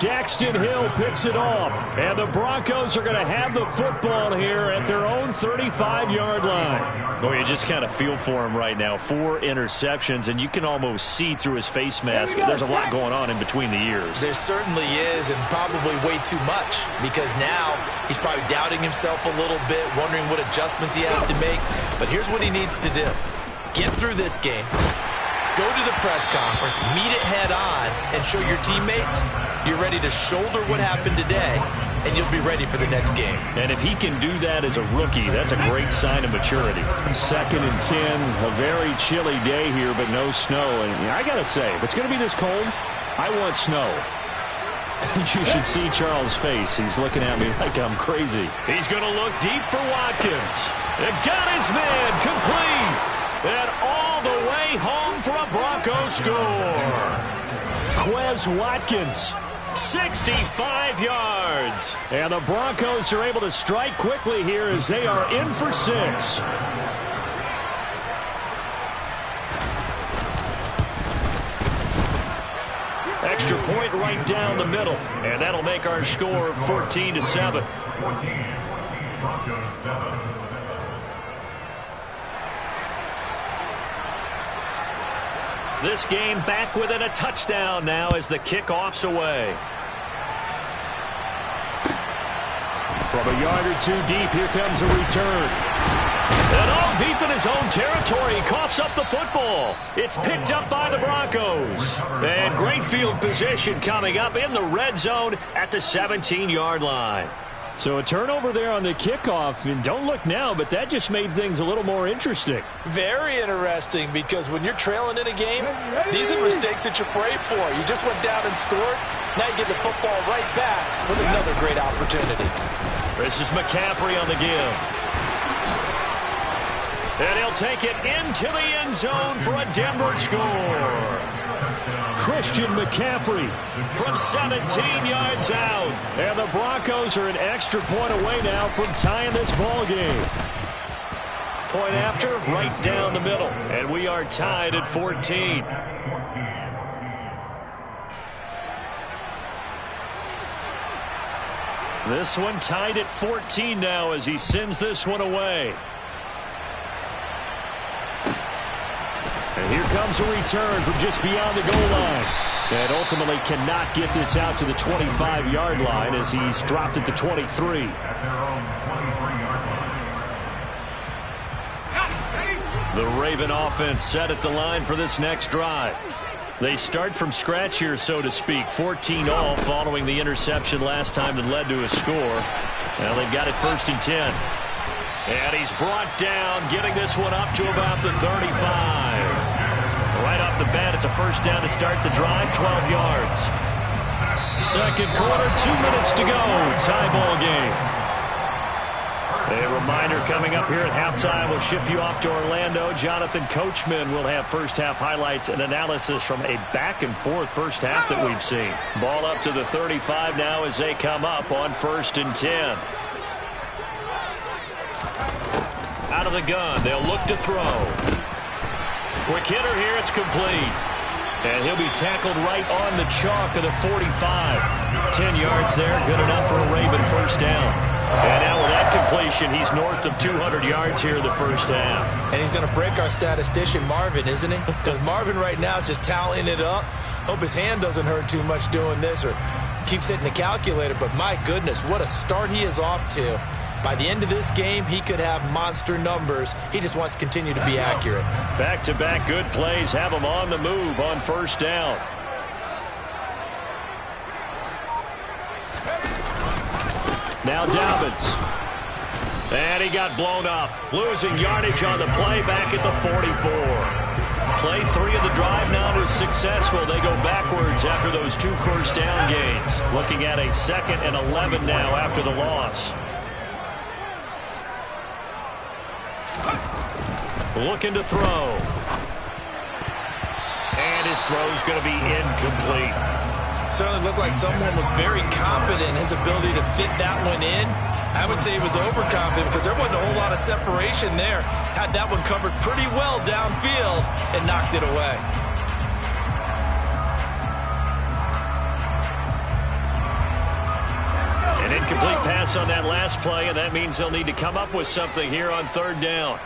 Speaker 6: Daxton Hill picks it off, and the Broncos are going to have the football here at their own 35-yard line.
Speaker 4: Boy, you just kind of feel for him right now. 4 interceptions, and you can almost see through his face mask. There's a lot going on in between the ears.
Speaker 5: There certainly is, and probably way too much, because now he's probably doubting himself a little bit, wondering what adjustments he has to make. But here's what he needs to do. Get through this game. Go to the press conference, meet it head on, and show your teammates you're ready to shoulder what happened today, and you'll be ready for the next game.
Speaker 4: And if he can do that as a rookie, that's a great sign of maturity.
Speaker 6: 2nd and 10, a very chilly day here, but no snow. And I got to say, if it's going to be this cold, I want snow. You should see Charles' face. He's looking at me like I'm crazy.
Speaker 4: He's going to look deep for Watkins. And got his man complete. And all the way home for a Bronco score.
Speaker 6: Quez Watkins.
Speaker 4: 65 yards.
Speaker 6: And the Broncos are able to strike quickly here as they are in for 6.
Speaker 4: Extra point right down the middle. And that'll make our score 14-7. This game back within a touchdown now as the kickoff's away.
Speaker 6: From a yard or 2 deep, here comes a return.
Speaker 4: And all deep in his own territory, he coughs up the football. It's picked up by the Broncos. And great field position coming up in the red zone at the 17-yard line.
Speaker 6: So a turnover there on the kickoff, and don't look now, but that just made things a little more interesting.
Speaker 5: Very interesting, because when you're trailing in a game, these are mistakes that you pray for. You just went down and scored. Now you get the football right back with another great opportunity.
Speaker 4: This is McCaffrey on the give. And he'll take it into the end zone for a Denver score.
Speaker 6: Christian McCaffrey
Speaker 4: from 17 yards out.
Speaker 6: And the Broncos are an extra point away now from tying this ball game.
Speaker 4: Point after, right down the middle. And we are tied at 14. This one tied at 14 now as he sends this one away.
Speaker 6: And here comes a return from just beyond the goal line. And ultimately cannot get this out to the 25-yard line as he's dropped it to 23.
Speaker 4: The Raven offense set at the line for this next drive. They start from scratch here, so to speak. 14 all following the interception last time that led to a score. Now they've got it 1st and 10. And he's brought down, getting this one up to about the 35. Right off the bat, it's a first down to start the drive, 12 yards. Second quarter, 2 minutes to go. Tie ball game. A reminder coming up here at halftime, we'll ship you off to Orlando. Jonathan Coachman will have first-half highlights and analysis from a back-and-forth first half that we've seen. Ball up to the 35 now as they come up on 1st and 10. Out of the gun, they'll look to throw. Quick hitter here, it's complete. And he'll be tackled right on the chalk of the 45. 10 yards there, good enough for a Raven first down. And now with that completion, he's north of 200 yards here in the first half.
Speaker 5: And he's going to break our statistician, Marvin, isn't he? Because Marvin right now is just tallying it up. Hope his hand doesn't hurt too much doing this or keeps hitting the calculator. But my goodness, what a start he is off to. By the end of this game, he could have monster numbers. He just wants to continue to be accurate.
Speaker 4: Back-to-back good plays have him on the move on first down. Now Dobbins. And he got blown up. Losing yardage on the play back at the 44. Play 3 of the drive now is successful. They go backwards after those 2 first down gains. Looking at a 2nd and 11 now after the loss. Looking to throw. And his throw's going to be incomplete.
Speaker 5: Certainly looked like someone was very confident in his ability to fit that one in. I would say he was overconfident because there wasn't a whole lot of separation there. Had that one covered pretty well downfield and knocked it away.
Speaker 4: An incomplete pass on that last play, and that means they'll need to come up with something here on third down.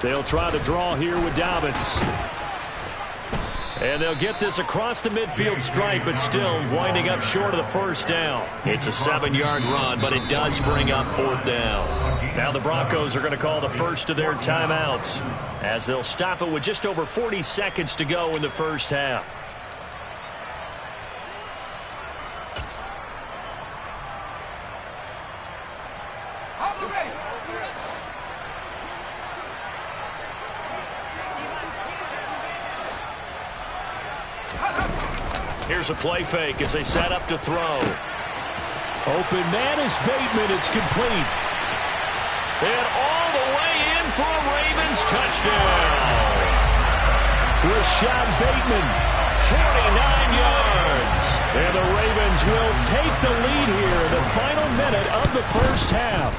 Speaker 4: They'll try to draw here with Dobbins. And they'll get this across the midfield stripe, but still winding up short of the first down. It's a 7-yard run, but it does bring up fourth down. Now the Broncos are going to call the first of their timeouts as they'll stop it with just over 40 seconds to go in the first half. Here's a play fake as they set up to throw. Open man is Bateman. It's complete. And all the way in for a Ravens touchdown. Rashad Bateman, 49 yards. And the Ravens will take the lead here in the final minute of the first half.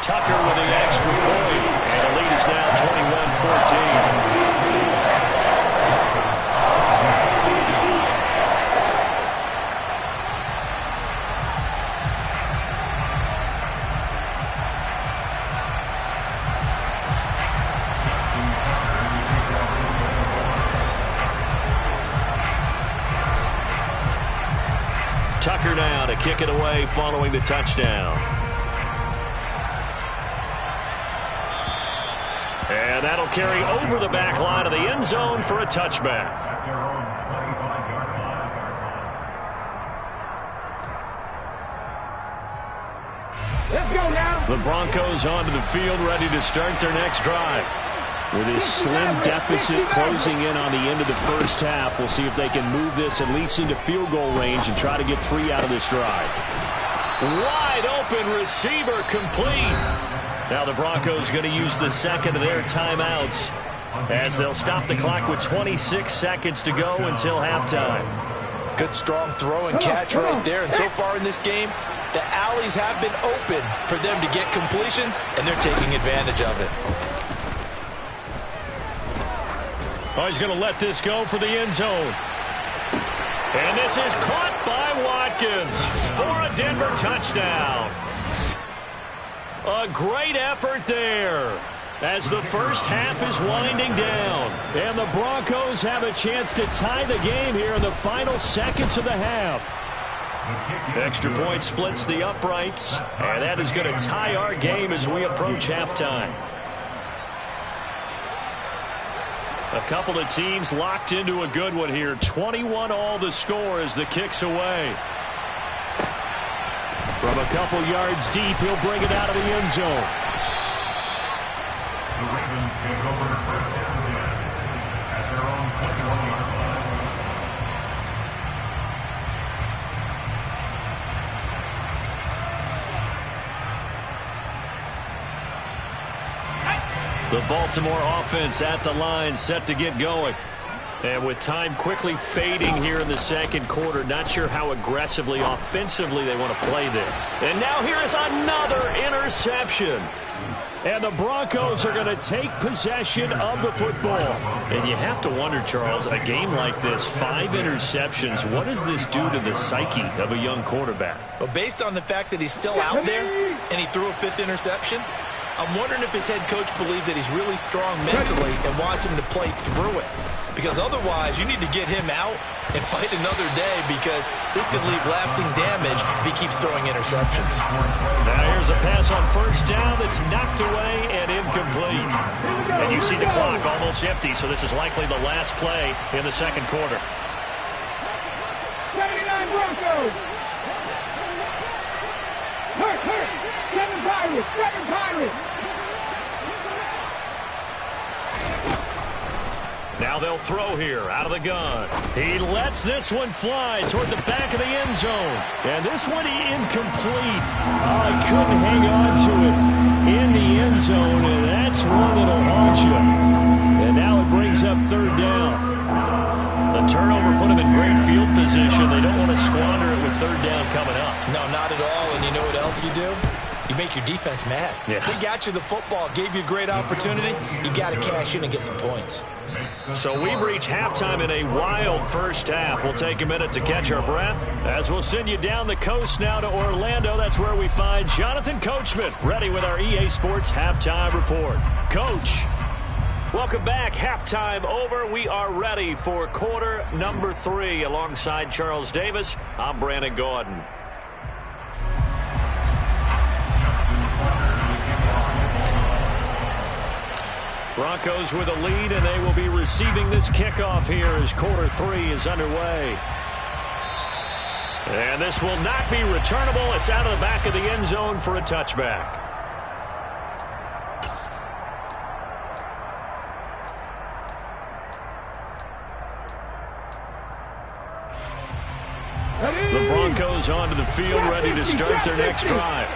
Speaker 4: Tucker with the extra point. And the lead is now 21-14. Tucker now to kick it away following the touchdown. And that'll carry over the back line of the end zone for a touchback.
Speaker 8: Let's go now.
Speaker 4: The Broncos onto the field, ready to start their next drive. With his slim deficit closing in on the end of the first half, we'll see if they can move this at least into field goal range and try to get 3 out of this drive. Wide open receiver complete. Now the Broncos going to use the second of their timeouts as they'll stop the clock with 26 seconds to go until halftime.
Speaker 5: Good strong throw and catch right there. And so far in this game, the alleys have been open for them to get completions, and they're taking advantage of it.
Speaker 4: Oh, he's going to let this go for the end zone. And this is caught by Watkins for a Denver touchdown. A great effort there as the first half is winding down. And the Broncos have a chance to tie the game here in the final seconds of the half. Extra point splits the uprights, and that is going to tie our game as we approach halftime. A couple of teams locked into a good one here. 21-all the score as the kick's away. From a couple yards deep, he'll bring it out of the end zone.
Speaker 9: The Ravens take over first and 10 at their own 21-yard line.
Speaker 4: The Baltimore offense at the line, set to get going. And with time quickly fading here in the second quarter, not sure how aggressively, offensively they want to play this. And now here is another interception. And the Broncos are going to take possession of the football. And you have to wonder, Charles, a game like this, 5 interceptions, what does this do to the psyche of a young quarterback?
Speaker 5: Well, based on the fact that he's still out there and he threw a 5th interception, I'm wondering if his head coach believes that he's really strong mentally and wants him to play through it. Because otherwise, you need to get him out and fight another day, because this could leave lasting damage if he keeps throwing interceptions.
Speaker 4: Now here's a pass on first down that's knocked away and incomplete. And you see the clock almost empty, so this is likely the last play in the second quarter.
Speaker 8: 79 Broncos. Hurt. 7 Pirates.
Speaker 4: Now they'll throw here out of the gun. He lets this one fly toward the back of the end zone. And this one incomplete. Oh, he couldn't hang on to it in the end zone, and that's one that'll haunt you. And now it brings up third down. The turnover put him in great field position. They don't want to squander it with third down coming up.
Speaker 5: No, not at all. And you know what else you do? You make your defense mad.
Speaker 6: Yeah.
Speaker 5: They got you the football, gave you a great opportunity. You got to cash in and get some points.
Speaker 4: So we've reached halftime in a wild first half. We'll take a minute to catch our breath as we'll send you down the coast now to Orlando. That's where we find Jonathan Coachman ready with our EA Sports Halftime Report. Coach, welcome back. Halftime over. We are ready for quarter number 3 alongside Charles Davis. I'm Brandon Gordon. Broncos with a lead, and they will be receiving this kickoff here as quarter 3 is underway. And this will not be returnable. It's out of the back of the end zone for a touchback. The Broncos onto the field, ready to start their next drive.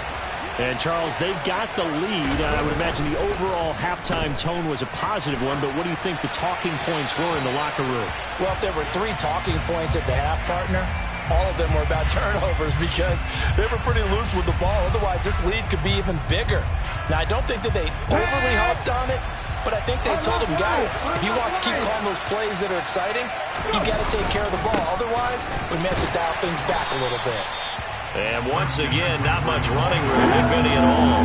Speaker 4: And, Charles, they've got the lead. I would imagine the overall halftime tone was a positive one, but what do you think the talking points were in the locker room?
Speaker 5: Well, if there were 3 talking points at the half, partner, all of them were about turnovers because they were pretty loose with the ball. Otherwise, this lead could be even bigger. Now, I don't think that they overly harped on it, but I think they told them, guys, if you want to keep calling those plays that are exciting, you've got to take care of the ball. Otherwise, we may have to dial things back a little bit.
Speaker 4: And once again, not much running room, if any at all.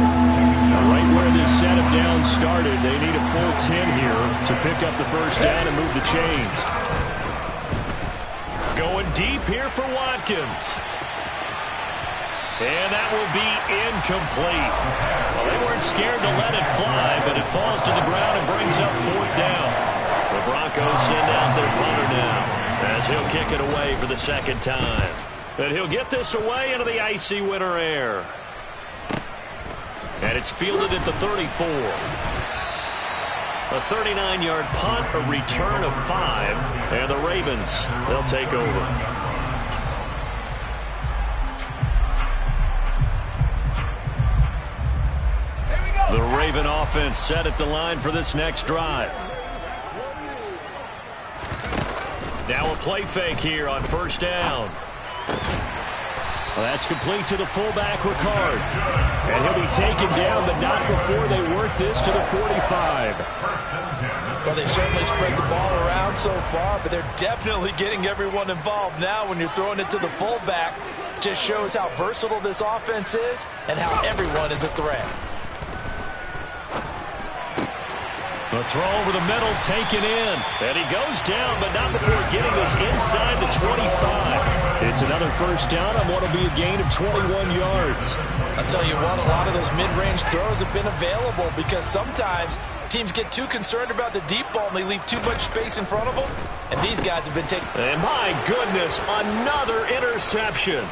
Speaker 4: Right where this set of downs started, they need a full 10 here to pick up the first down and move the chains. Going deep here for Watkins. And that will be incomplete. Well, they weren't scared to let it fly, but it falls to the ground and brings up 4th down. The Broncos send out their punter now as he'll kick it away for the second time. And he'll get this away into the icy winter air. And it's fielded at the 34. A 39-yard punt, a return of 5, and the Ravens, they'll take over. The Raven offense set at the line for this next drive. Now a play fake here on first down. Well, that's complete to the fullback, Ricard. And he'll be taken down, but not before they work this to the 45.
Speaker 5: Well, they certainly spread the ball around so far, but they're definitely getting everyone involved now when you're throwing it to the fullback. Just shows how versatile this offense is and how everyone is a threat.
Speaker 4: The throw over the middle taken in. And he goes down, but not before getting this inside the 25. It's another first down on what will be a gain of 21 yards.
Speaker 5: I'll tell you what, a lot of those mid-range throws have been available because sometimes teams get too concerned about the deep ball and they leave too much space in front of them. And these guys have been taking...
Speaker 4: And my goodness, another interception.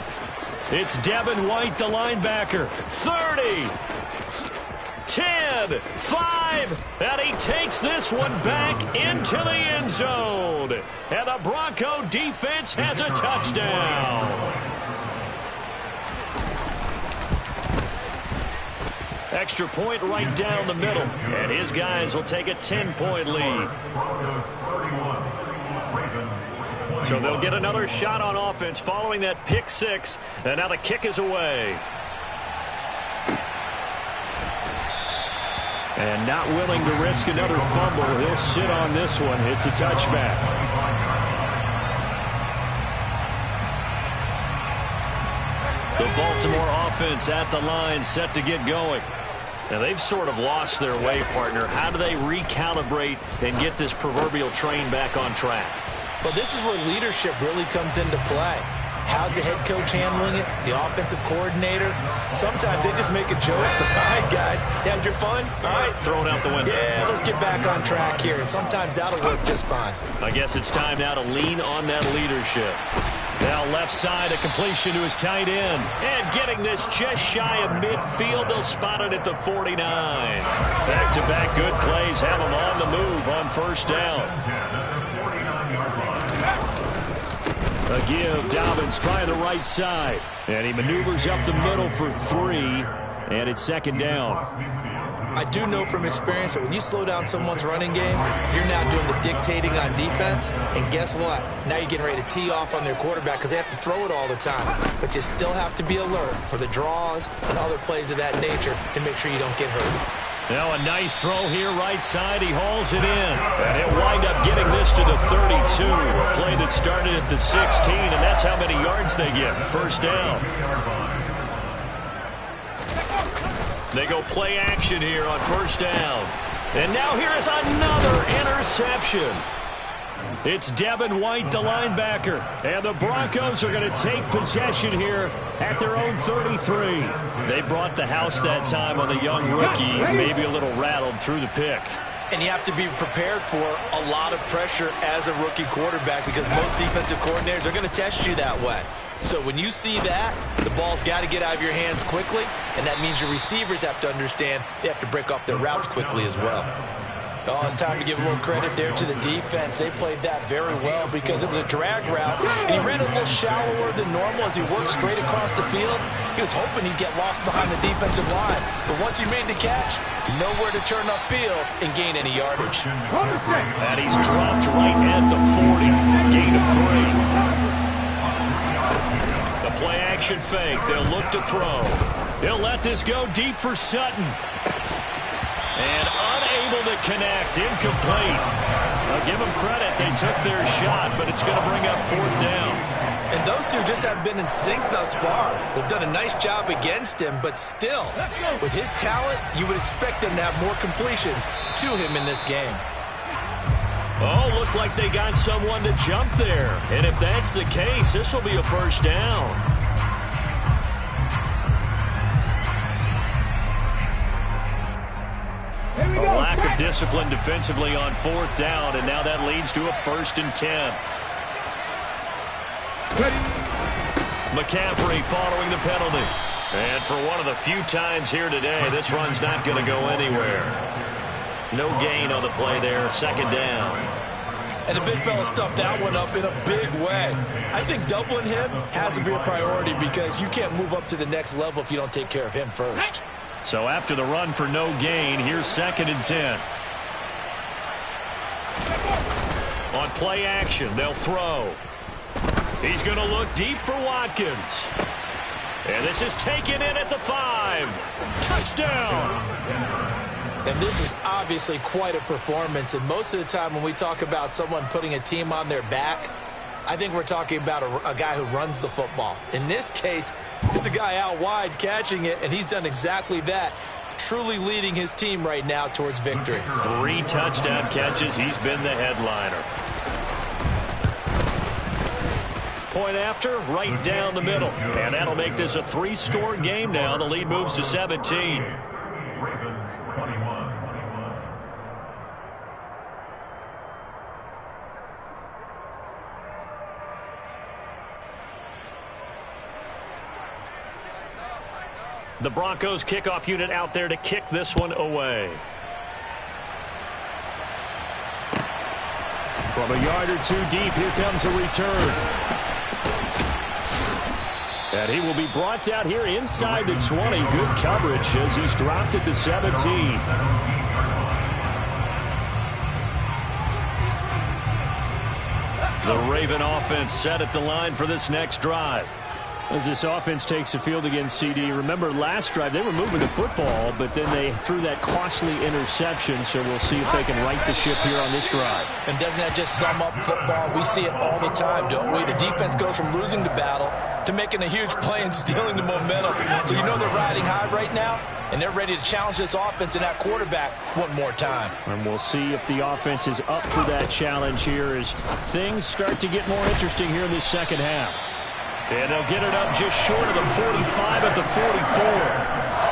Speaker 4: It's Devin White, the linebacker. 30. 10, 5, and he takes this one back into the end zone. And the Bronco defense has a touchdown. Extra point right down the middle. And his guys will take a 10-point lead. So they'll get another shot on offense following that pick 6. And now the kick is away. And not willing to risk another fumble. He'll sit on this one. It's a touchback. The Baltimore offense at the line, set to get going. Now, they've sort of lost their way, partner. How do they recalibrate and get this proverbial train back on track?
Speaker 5: Well, this is where leadership really comes into play. How's the head coach handling it? The offensive coordinator? Sometimes they just make a joke. All right, guys, had your fun? All right.
Speaker 4: Thrown out the window.
Speaker 5: Yeah, let's get back on track here. And sometimes that'll work just fine.
Speaker 4: I guess it's time now to lean on that leadership. Now left side, a completion to his tight end. And getting this just shy of midfield, they'll spot it at the 49. Back-to-back good plays have them on the move on first down. A give, Dobbins trying the right side. And he maneuvers up the middle for 3. And it's second down.
Speaker 5: I do know from experience that when you slow down someone's running game, you're now doing the dictating on defense. And guess what? Now you're getting ready to tee off on their quarterback because they have to throw it all the time. But you still have to be alert for the draws and other plays of that nature and make sure you don't get hurt.
Speaker 4: Now a nice throw here right side. He hauls it in. And he'll wind up getting this to the 32. A play that started at the 16, and that's how many yards they get. First down. They go play action here on first down. And now here is another interception. It's Devin White, the linebacker. And the Broncos are going to take possession here at their own 33. They brought the house that time on the young rookie, maybe a little rattled through the pick.
Speaker 5: And you have to be prepared for a lot of pressure as a rookie quarterback because most defensive coordinators are going to test you that way. So when you see that, the ball's got to get out of your hands quickly, and that means your receivers have to understand they have to break off their routes quickly as well. Oh, it's time to give a little credit there to the defense. They played that very well because it was a drag route, and he ran a little shallower than normal as he worked straight across the field. He was hoping he'd get lost behind the defensive line. But once he made the catch, nowhere to turn upfield and gain any yardage.
Speaker 4: And he's dropped right at the 40. Gain of 3. The play action fake. They'll look to throw. He'll let this go deep for Sutton. And unable to connect. Incomplete. I'll give them credit. They took their shot, but it's going to bring up fourth down.
Speaker 5: And those two just have been in sync thus far. They've done a nice job against him, but still, with his talent, you would expect them to have more completions to him in this game.
Speaker 4: Oh, looked like they got someone to jump there. And if that's the case, this will be a first down. A lack of discipline defensively on fourth down, and now that leads to a 1st and 10. McCaffrey following the penalty. And for one of the few times here today, this run's not going to go anywhere. No gain on the play there, 2nd down.
Speaker 5: And the big fella stuffed that one up in a big way. I think doubling him has to be a priority because you can't move up to the next level if you don't take care of him first.
Speaker 4: So after the run for no gain, here's 2nd and 10. On play action, they'll throw. He's going to look deep for Watkins. And this is taken in at the 5. Touchdown!
Speaker 5: And this is obviously quite a performance. And most of the time when we talk about someone putting a team on their back, I think we're talking about a guy who runs the football. In this case, it's a guy out wide catching it, and he's done exactly that, truly leading his team right now towards victory.
Speaker 4: 3 touchdown catches. He's been the headliner. Point after, right down the middle. And that'll make this a 3-score game now. The lead moves to 17.
Speaker 9: Ravens 21.
Speaker 4: The Broncos kickoff unit out there to kick this one away. From a yard or two deep, here comes a return. And he will be brought down here inside the 20. Good coverage as he's dropped at the 17. The Raven offense set at the line for this next drive. As this offense takes the field against CD, remember last drive they were moving the football, but then they threw that costly interception, so we'll see if they can right the ship here on this drive.
Speaker 5: And doesn't that just sum up football? We see it all the time, don't we? The defense goes from losing the battle to making a huge play and stealing the momentum. So you know they're riding high right now, and they're ready to challenge this offense and that quarterback one more time.
Speaker 4: And we'll see if the offense is up for that challenge here as things start to get more interesting here in this second half. And they'll get it up just short of the 45 at the 44.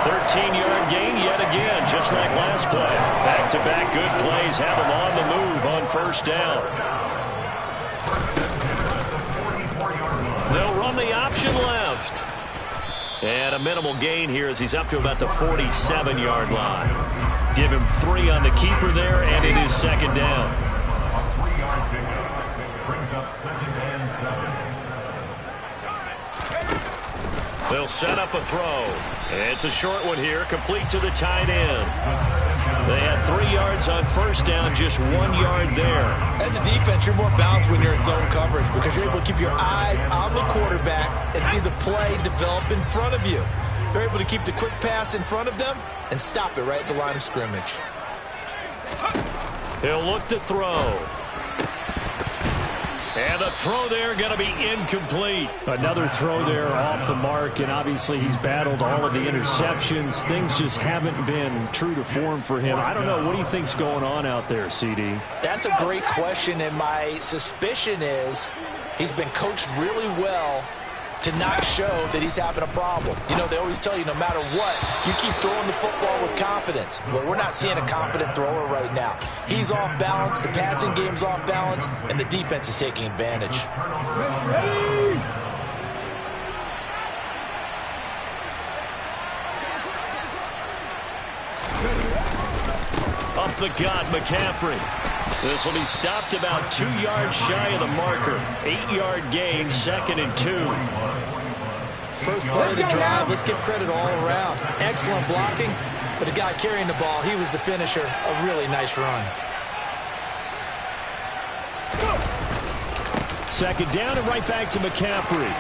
Speaker 4: 13-yard gain yet again, just like last play. Back-to-back good plays have them on the move on first down. They'll run the option left. And a minimal gain here as he's up to about the 47-yard line. Give him 3 on the keeper there, and it is 2nd down.
Speaker 9: A 3-yard pickup brings up 2nd and 7.
Speaker 4: They'll set up a throw. It's a short one here, complete to the tight end. They had 3 yards on first down, just 1 yard there.
Speaker 5: As a defense, you're more balanced when you're in zone coverage because you're able to keep your eyes on the quarterback and see the play develop in front of you. You're able to keep the quick pass in front of them and stop it right at the line of scrimmage.
Speaker 4: He'll look to throw. And the throw there going to be incomplete.
Speaker 6: Another throw there off the mark, and obviously he's battled all of the interceptions. Things just haven't been true to form for him. I don't know. What do you think's going on out there, CD?
Speaker 5: That's a great question, and my suspicion is he's been coached really well to not show that he's having a problem. You know, they always tell you no matter what, you keep throwing the football with confidence. Well, we're not seeing a confident thrower right now. He's off balance, the passing game's off balance, and the defense is taking advantage.
Speaker 4: Up the gut, McCaffrey. This will be stopped about 2 yards shy of the marker. 8-yard gain, 2nd and 2.
Speaker 5: First play of the drive, let's give credit all around. Excellent blocking, but the guy carrying the ball, he was the finisher. A really nice run.
Speaker 6: 2nd down and right back to McCaffrey.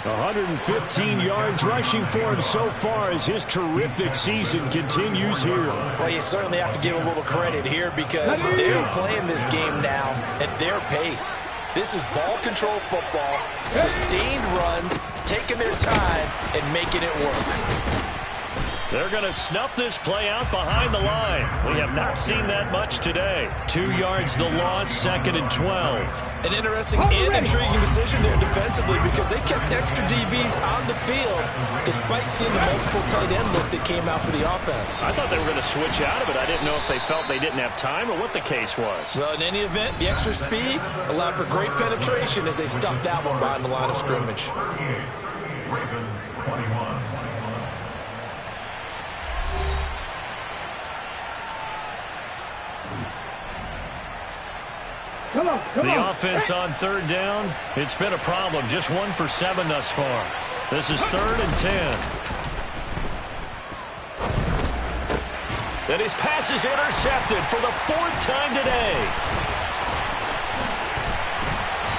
Speaker 6: 115 yards rushing for him so far as his terrific season continues here.
Speaker 5: Well, you certainly have to give a little credit here because they're playing this game now at their pace. This is ball control football, sustained runs, taking their time and making it work.
Speaker 4: They're going to snuff this play out behind the line. We have not seen that much today. 2 yards the loss, 2nd and 12.
Speaker 5: An interesting and intriguing decision there defensively because they kept extra DBs on the field despite seeing the multiple tight end look that came out for the offense.
Speaker 4: I thought they were going to switch out of it. I didn't know if they felt they didn't have time or what the case was.
Speaker 5: Well, in any event, the extra speed allowed for great penetration as they stuffed that one behind the line of scrimmage.
Speaker 9: Ravens 21.
Speaker 4: The offense on 3rd down, it's been a problem. Just 1 for 7 thus far. This is 3rd and 10. And his pass is intercepted for the 4th time today.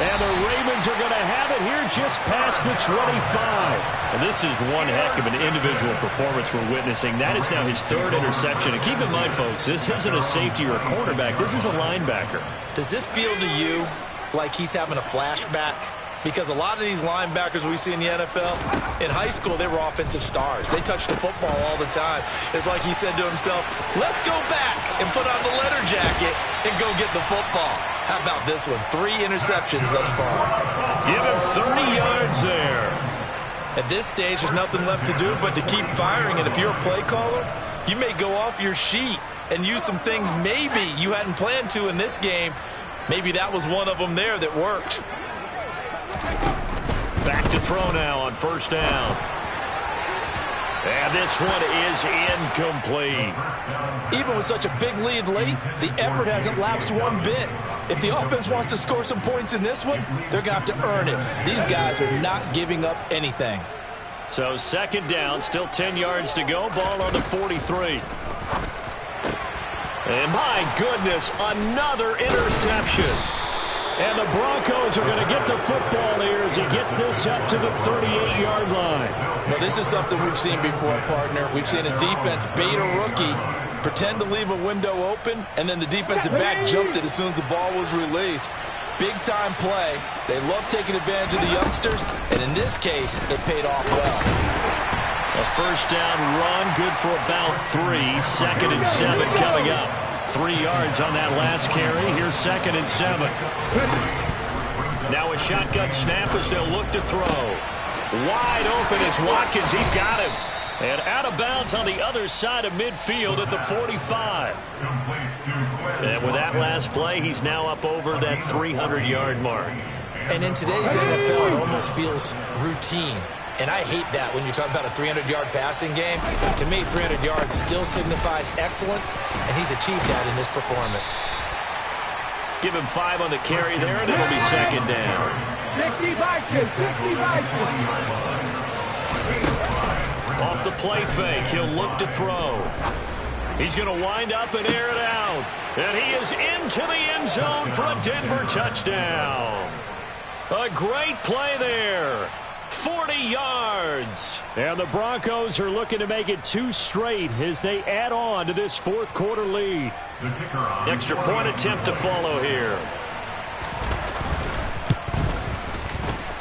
Speaker 4: And the Ravens are going to have it here just past the 25. And this is one heck of an individual performance we're witnessing. That is now his 3rd interception. And keep in mind, folks, this isn't a safety or a cornerback. This is a linebacker.
Speaker 5: Does this feel to you like he's having a flashback? Because a lot of these linebackers we see in the NFL, in high school, they were offensive stars. They touched the football all the time. It's like he said to himself, let's go back and put on the leather jacket and go get the football. How about this one? 3 interceptions thus far.
Speaker 4: Give him 30 yards there.
Speaker 5: At this stage, there's nothing left to do but to keep firing. And if you're a play caller, you may go off your sheet and use some things maybe you hadn't planned to in this game. Maybe that was one of them there that worked.
Speaker 4: Back to throw now on 1st down. And this one is incomplete.
Speaker 5: Even with such a big lead late, the effort hasn't lapsed one bit. If the offense wants to score some points in this one, they're going to have to earn it. These guys are not giving up anything.
Speaker 4: So 2nd down, still 10 yards to go. Ball on the 43. And my goodness, another interception. And the Broncos are going to get the football here as he gets this up to the 38-yard line.
Speaker 5: Well, this is something we've seen before, partner. We've seen a defense bait a rookie, pretend to leave a window open, and then the defensive back jumped it as soon as the ball was released. Big-time play. They love taking advantage of the youngsters, and in this case, it paid off well.
Speaker 4: A 1st down run, good for about 3. 2nd and 7 coming up. 3 yards on that last carry. Here's 2nd and 7. Now a shotgun snap as they'll look to throw. Wide open is Watkins. He's got him. And out of bounds on the other side of midfield at the 45. And with that last play, he's now up over that 300-yard mark.
Speaker 5: And in today's NFL, it almost feels routine. And I hate that when you talk about a 300-yard passing game. To me, 300 yards still signifies excellence, and he's achieved that in this performance.
Speaker 4: Give him 5 on the carry there, and it'll be second down.
Speaker 8: 60 Vikings, 60 Vikings.
Speaker 4: Off the play fake, he'll look to throw. He's going to wind up and air it out. And he is into the end zone for a Denver touchdown. A great play there. 40 yards. And the Broncos are looking to make it 2 straight as they add on to this fourth quarter lead. Extra point attempt to follow here.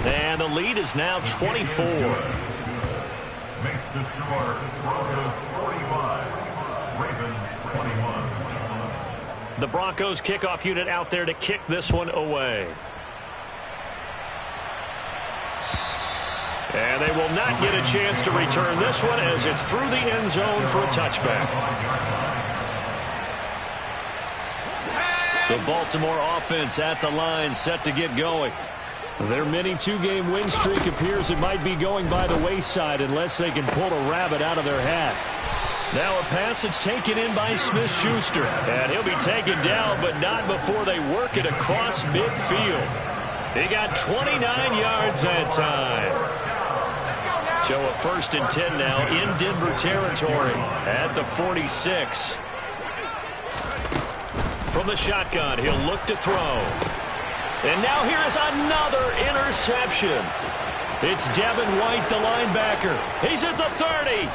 Speaker 4: And the lead is now 24.
Speaker 9: Makes the score Broncos 45, Ravens 21.
Speaker 4: The Broncos kickoff unit out there to kick this one away. And they will not get a chance to return this one as it's through the end zone for a touchback. The Baltimore offense at the line set to get going. Their mini 2-game win streak appears it might be going by the wayside unless they can pull a rabbit out of their hat. Now a pass that's taken in by Smith-Schuster. And he'll be taken down, but not before they work it across midfield. He got 29 yards that time. So a 1st and 10 now in Denver territory at the 46. From the shotgun, he'll look to throw. And now here is another interception. It's Devin White, the linebacker. He's at the 30,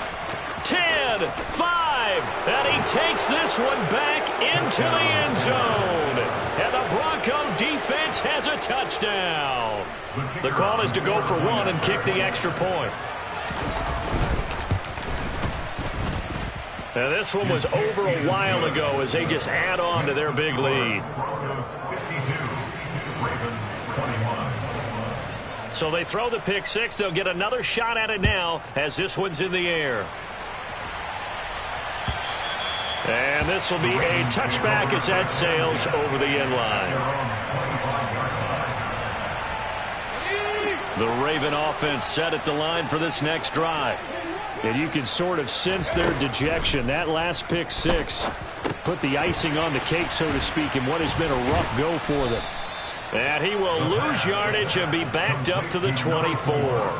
Speaker 4: 10, 5, and he takes this one back into the end zone. And the Bronco defense has a touchdown. The call is to go for 1 and kick the extra point. Now this one was over a while ago as they just add on to their big lead. So they throw the pick 6. They'll get another shot at it now as this one's in the air. And this will be a touchback as that sails over the end line. The Raven offense set at the line for this next drive. And you can sort of sense their dejection. That last pick 6 put the icing on the cake, so to speak, in what has been a rough go for them. And he will lose yardage and be backed up to the 24.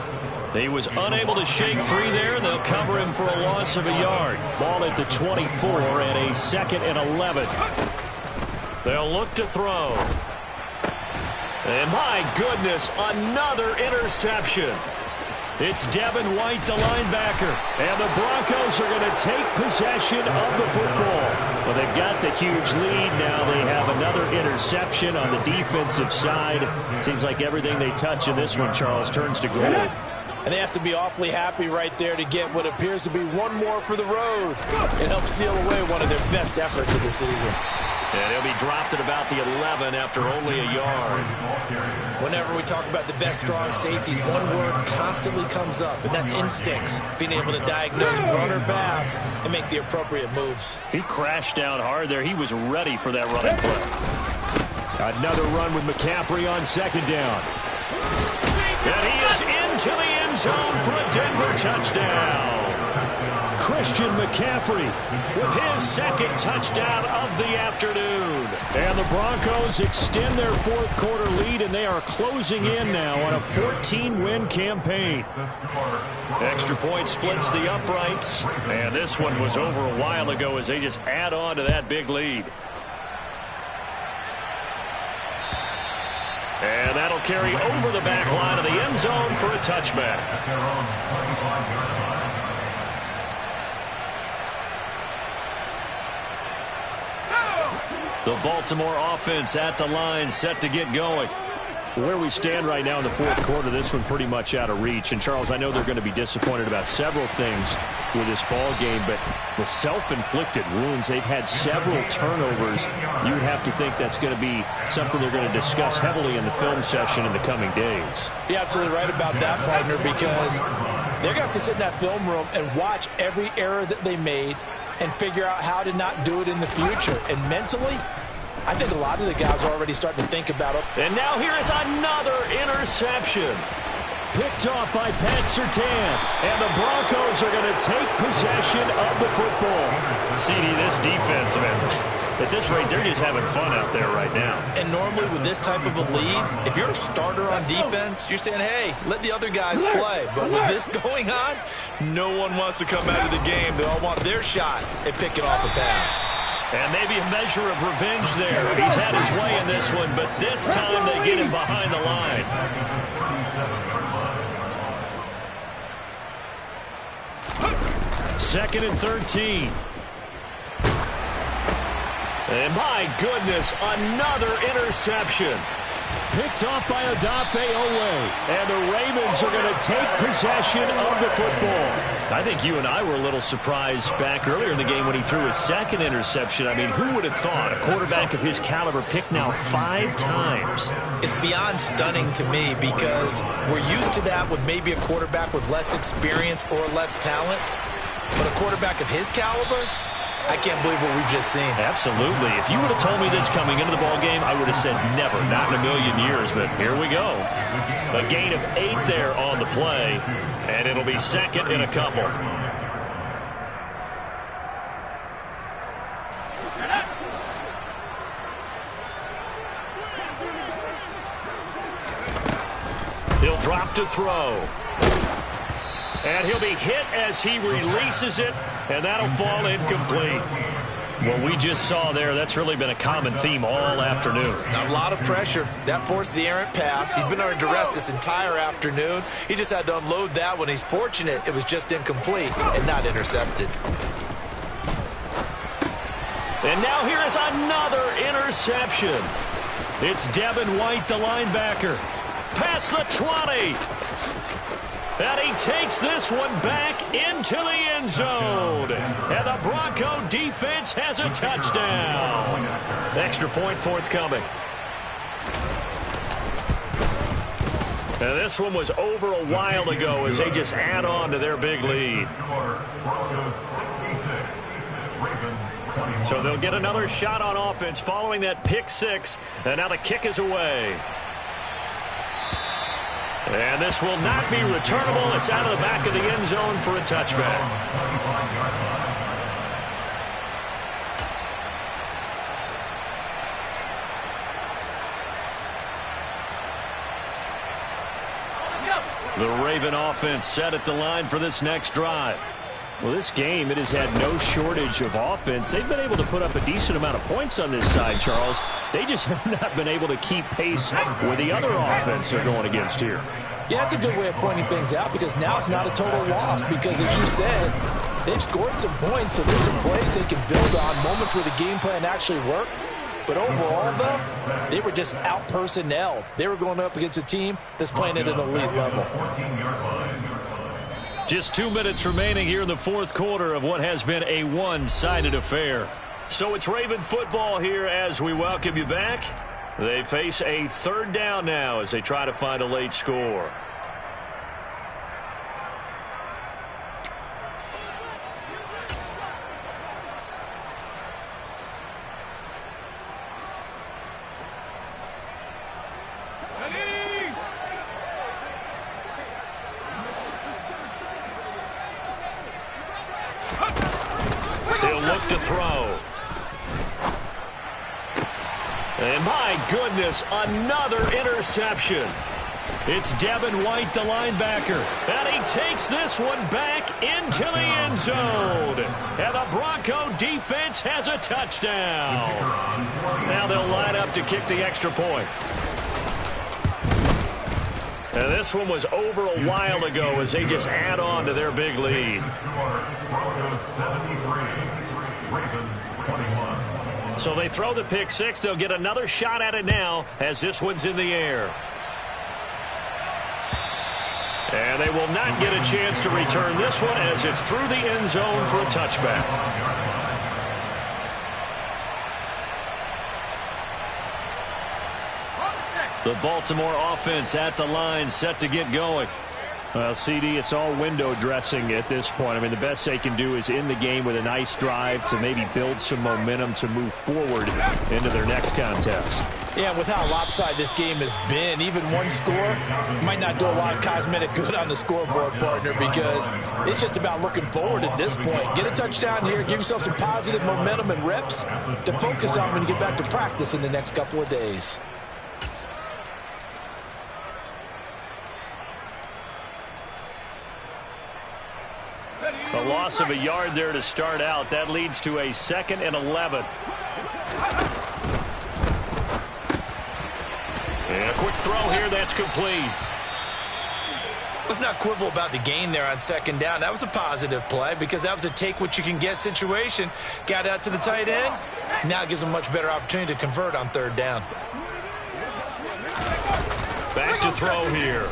Speaker 4: He was unable to shake free there, and they'll cover him for a loss of a yard. Ball at the 24 and a 2nd and 11. They'll look to throw. And my goodness, another interception. It's Devin White, the linebacker. And the Broncos are going to take possession of the football. Well, they've got the huge lead. Now they have another interception on the defensive side. Seems like everything they touch in this one, Charles, turns to gold.
Speaker 5: And they have to be awfully happy right there to get what appears to be one more for the road. It helps seal away one of their best efforts of the season.
Speaker 4: And he'll be dropped at about the 11 after only a yard.
Speaker 5: Whenever we talk about the best strong safeties, one word constantly comes up, and that's instincts. Being able to diagnose run or pass and make the appropriate moves.
Speaker 4: He crashed down hard there. He was ready for that running play. Another run with McCaffrey on 2nd down. And he is into the end zone for a Denver touchdown. Christian McCaffrey with his 2nd touchdown of the afternoon. And the Broncos extend their 4th quarter lead, and they are closing in now on a 14-win campaign. Extra point splits the uprights, and this one was over a while ago as they just add on to that big lead. And that'll carry over the back line of the end zone for a touchback. The Baltimore offense at the line set to get going. Where we stand right now in the 4th quarter, this one pretty much out of reach. And, Charles, I know they're going to be disappointed about several things with this ball game, but the self-inflicted wounds, they've had several turnovers. You would have to think that's going to be something they're going to discuss heavily in the film session in the coming days.
Speaker 5: You're absolutely right about that, partner, because they're going to have to sit in that film room and watch every error that they made and figure out how to not do it in the future. And mentally, I think a lot of the guys are already starting to think about it.
Speaker 4: And now here is another interception.
Speaker 6: Picked off by Pat Surtain. And the Broncos are going to take possession of the football. CD, this defense, man, at this rate, they're just having fun out there right now.
Speaker 5: And normally with this type of a lead, if you're a starter on defense, you're saying, hey, let the other guys play. But with this going on, no one wants to come out of the game. They all want their shot at picking off a pass.
Speaker 6: And maybe a measure of revenge there. He's had his way in this one, but this time they get him behind the line. 2nd and 13. And my goodness, another interception. Picked off by Odafe Oweh. And the Ravens are going to take possession of the football. I think you and I were a little surprised back earlier in the game when he threw his 2nd interception. I mean, who would have thought a quarterback of his caliber picked now 5 times?
Speaker 5: It's beyond stunning to me because we're used to that with maybe a quarterback with less experience or less talent. But a quarterback of his caliber, I can't believe what we've just seen.
Speaker 6: Absolutely. If you would have told me this coming into the ballgame, I would have said never, not in a million years. But here we go. A gain of 8 there on the play, and it'll be 2nd and a couple. He'll drop to throw. And he'll be hit as he releases it, and that'll fall incomplete. What we just saw there, that's really been a common theme all afternoon.
Speaker 5: A lot of pressure. That forced the errant pass. He's been under duress this entire afternoon. He just had to unload that one. He's fortunate it was just incomplete and not intercepted.
Speaker 6: And now here is another interception. It's Devin White, the linebacker. Past the 20. And he takes this one back into the end zone. And the Bronco defense has a touchdown. Extra point forthcoming. And this one was over a while ago as they just add on to their big lead. So they'll get another shot on offense following that pick 6. And now the kick is away. And this will not be returnable. It's out of the back of the end zone for a touchback. The Raven offense set at the line for this next drive. Well, this game, it has had no shortage of offense. They've been able to put up a decent amount of points on this side, Charles. They just have not been able to keep pace with the other offense they're going against here.
Speaker 5: Yeah, that's a good way of pointing things out because now it's not a total loss because, as you said, they've scored some points, so there's some plays they can build on, moments where the game plan actually worked. But overall, though, they were just out-personnelled. They were going up against a team that's playing at an elite level.
Speaker 6: Just 2 minutes remaining here in the fourth quarter of what has been a one-sided affair. So it's Raven football here as we welcome you back. They face a 3rd down now as they try to find a late score. He'll look to throw. And my goodness, another interception. It's Devin White, the linebacker. And he takes this one back into the end zone. And the Bronco defense has a touchdown. Now they'll line up to kick the extra point. And this one was over a while ago as they just add on to their big lead. So they throw the pick 6. They'll get another shot at it now as this one's in the air. And they will not get a chance to return this one as it's through the end zone for a touchback. The Baltimore offense at the line set to get going. Well, CD, it's all window dressing at this point. I mean, the best they can do is end the game with a nice drive to maybe build some momentum to move forward into their next contest.
Speaker 5: Yeah, with how lopsided this game has been, even one score might not do a lot of cosmetic good on the scoreboard, partner, because it's just about looking forward at this point. Get a touchdown here, give yourself some positive momentum and reps to focus on when you get back to practice in the next couple of days.
Speaker 6: A loss of a yard there to start out. That leads to a 2nd and 11. And a quick throw here. That's complete.
Speaker 5: Let's not quibble about the gain there on 2nd down. That was a positive play because that was a take-what-you-can-get situation. Got out to the tight end. Now it gives them a much better opportunity to convert on 3rd down.
Speaker 6: Back to throw here.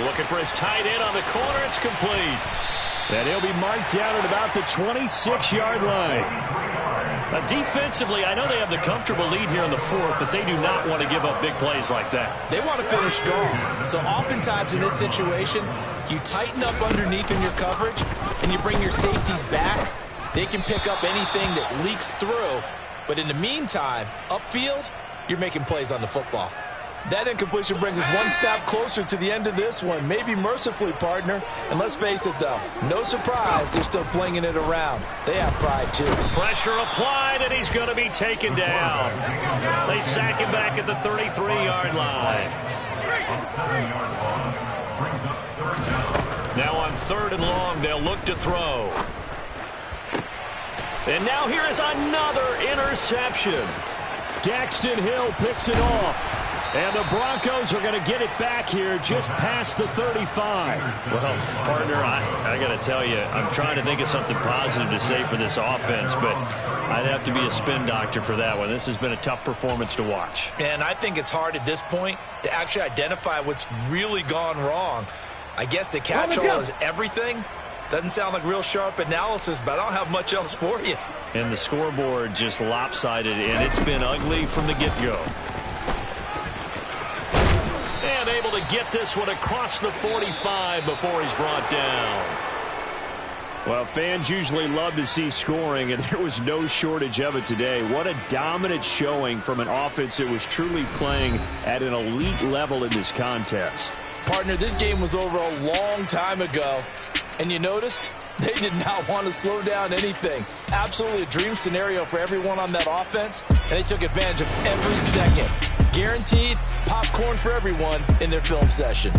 Speaker 6: Looking for his tight end on the corner. It's complete. And he'll be marked down at about the 26-yard line. Defensively, I know they have the comfortable lead here in the 4th, but they do not want to give up big plays like that.
Speaker 5: They want to finish strong. So oftentimes in this situation, you tighten up underneath in your coverage, and you bring your safeties back. They can pick up anything that leaks through. But in the meantime, upfield, you're making plays on the football. That incompletion brings us one step closer to the end of this one. Maybe mercifully, partner. And let's face it, though, no surprise they're still flinging it around. They have pride, too. Pressure applied, and he's going to be taken down. They sack him back at the 33-yard line. Now on 3rd and long, they'll look to throw. And now here is another interception. Daxton Hill picks it off. And the Broncos are going to get it back here just past the 35.
Speaker 4: Well, partner, I got to tell you, I'm trying to think of something positive to say for this offense, but I'd have to be a spin doctor for that one. This has been a tough performance to watch.
Speaker 5: And I think it's hard at this point to actually identify what's really gone wrong. I guess the catch-all is everything. Doesn't sound like real sharp analysis, but I don't have much else for you.
Speaker 4: And the scoreboard just lopsided, and it's been ugly from the get-go. And able to get this one across the 45 before he's brought down.
Speaker 6: Well, fans usually love to see scoring, and there was no shortage of it today. What a dominant showing from an offense that was truly playing at an elite level in this contest.
Speaker 5: Partner, this game was over a long time ago, and you noticed they did not want to slow down anything. Absolutely a dream scenario for everyone on that offense, and they took advantage of every second. Guaranteed popcorn for everyone in their film session.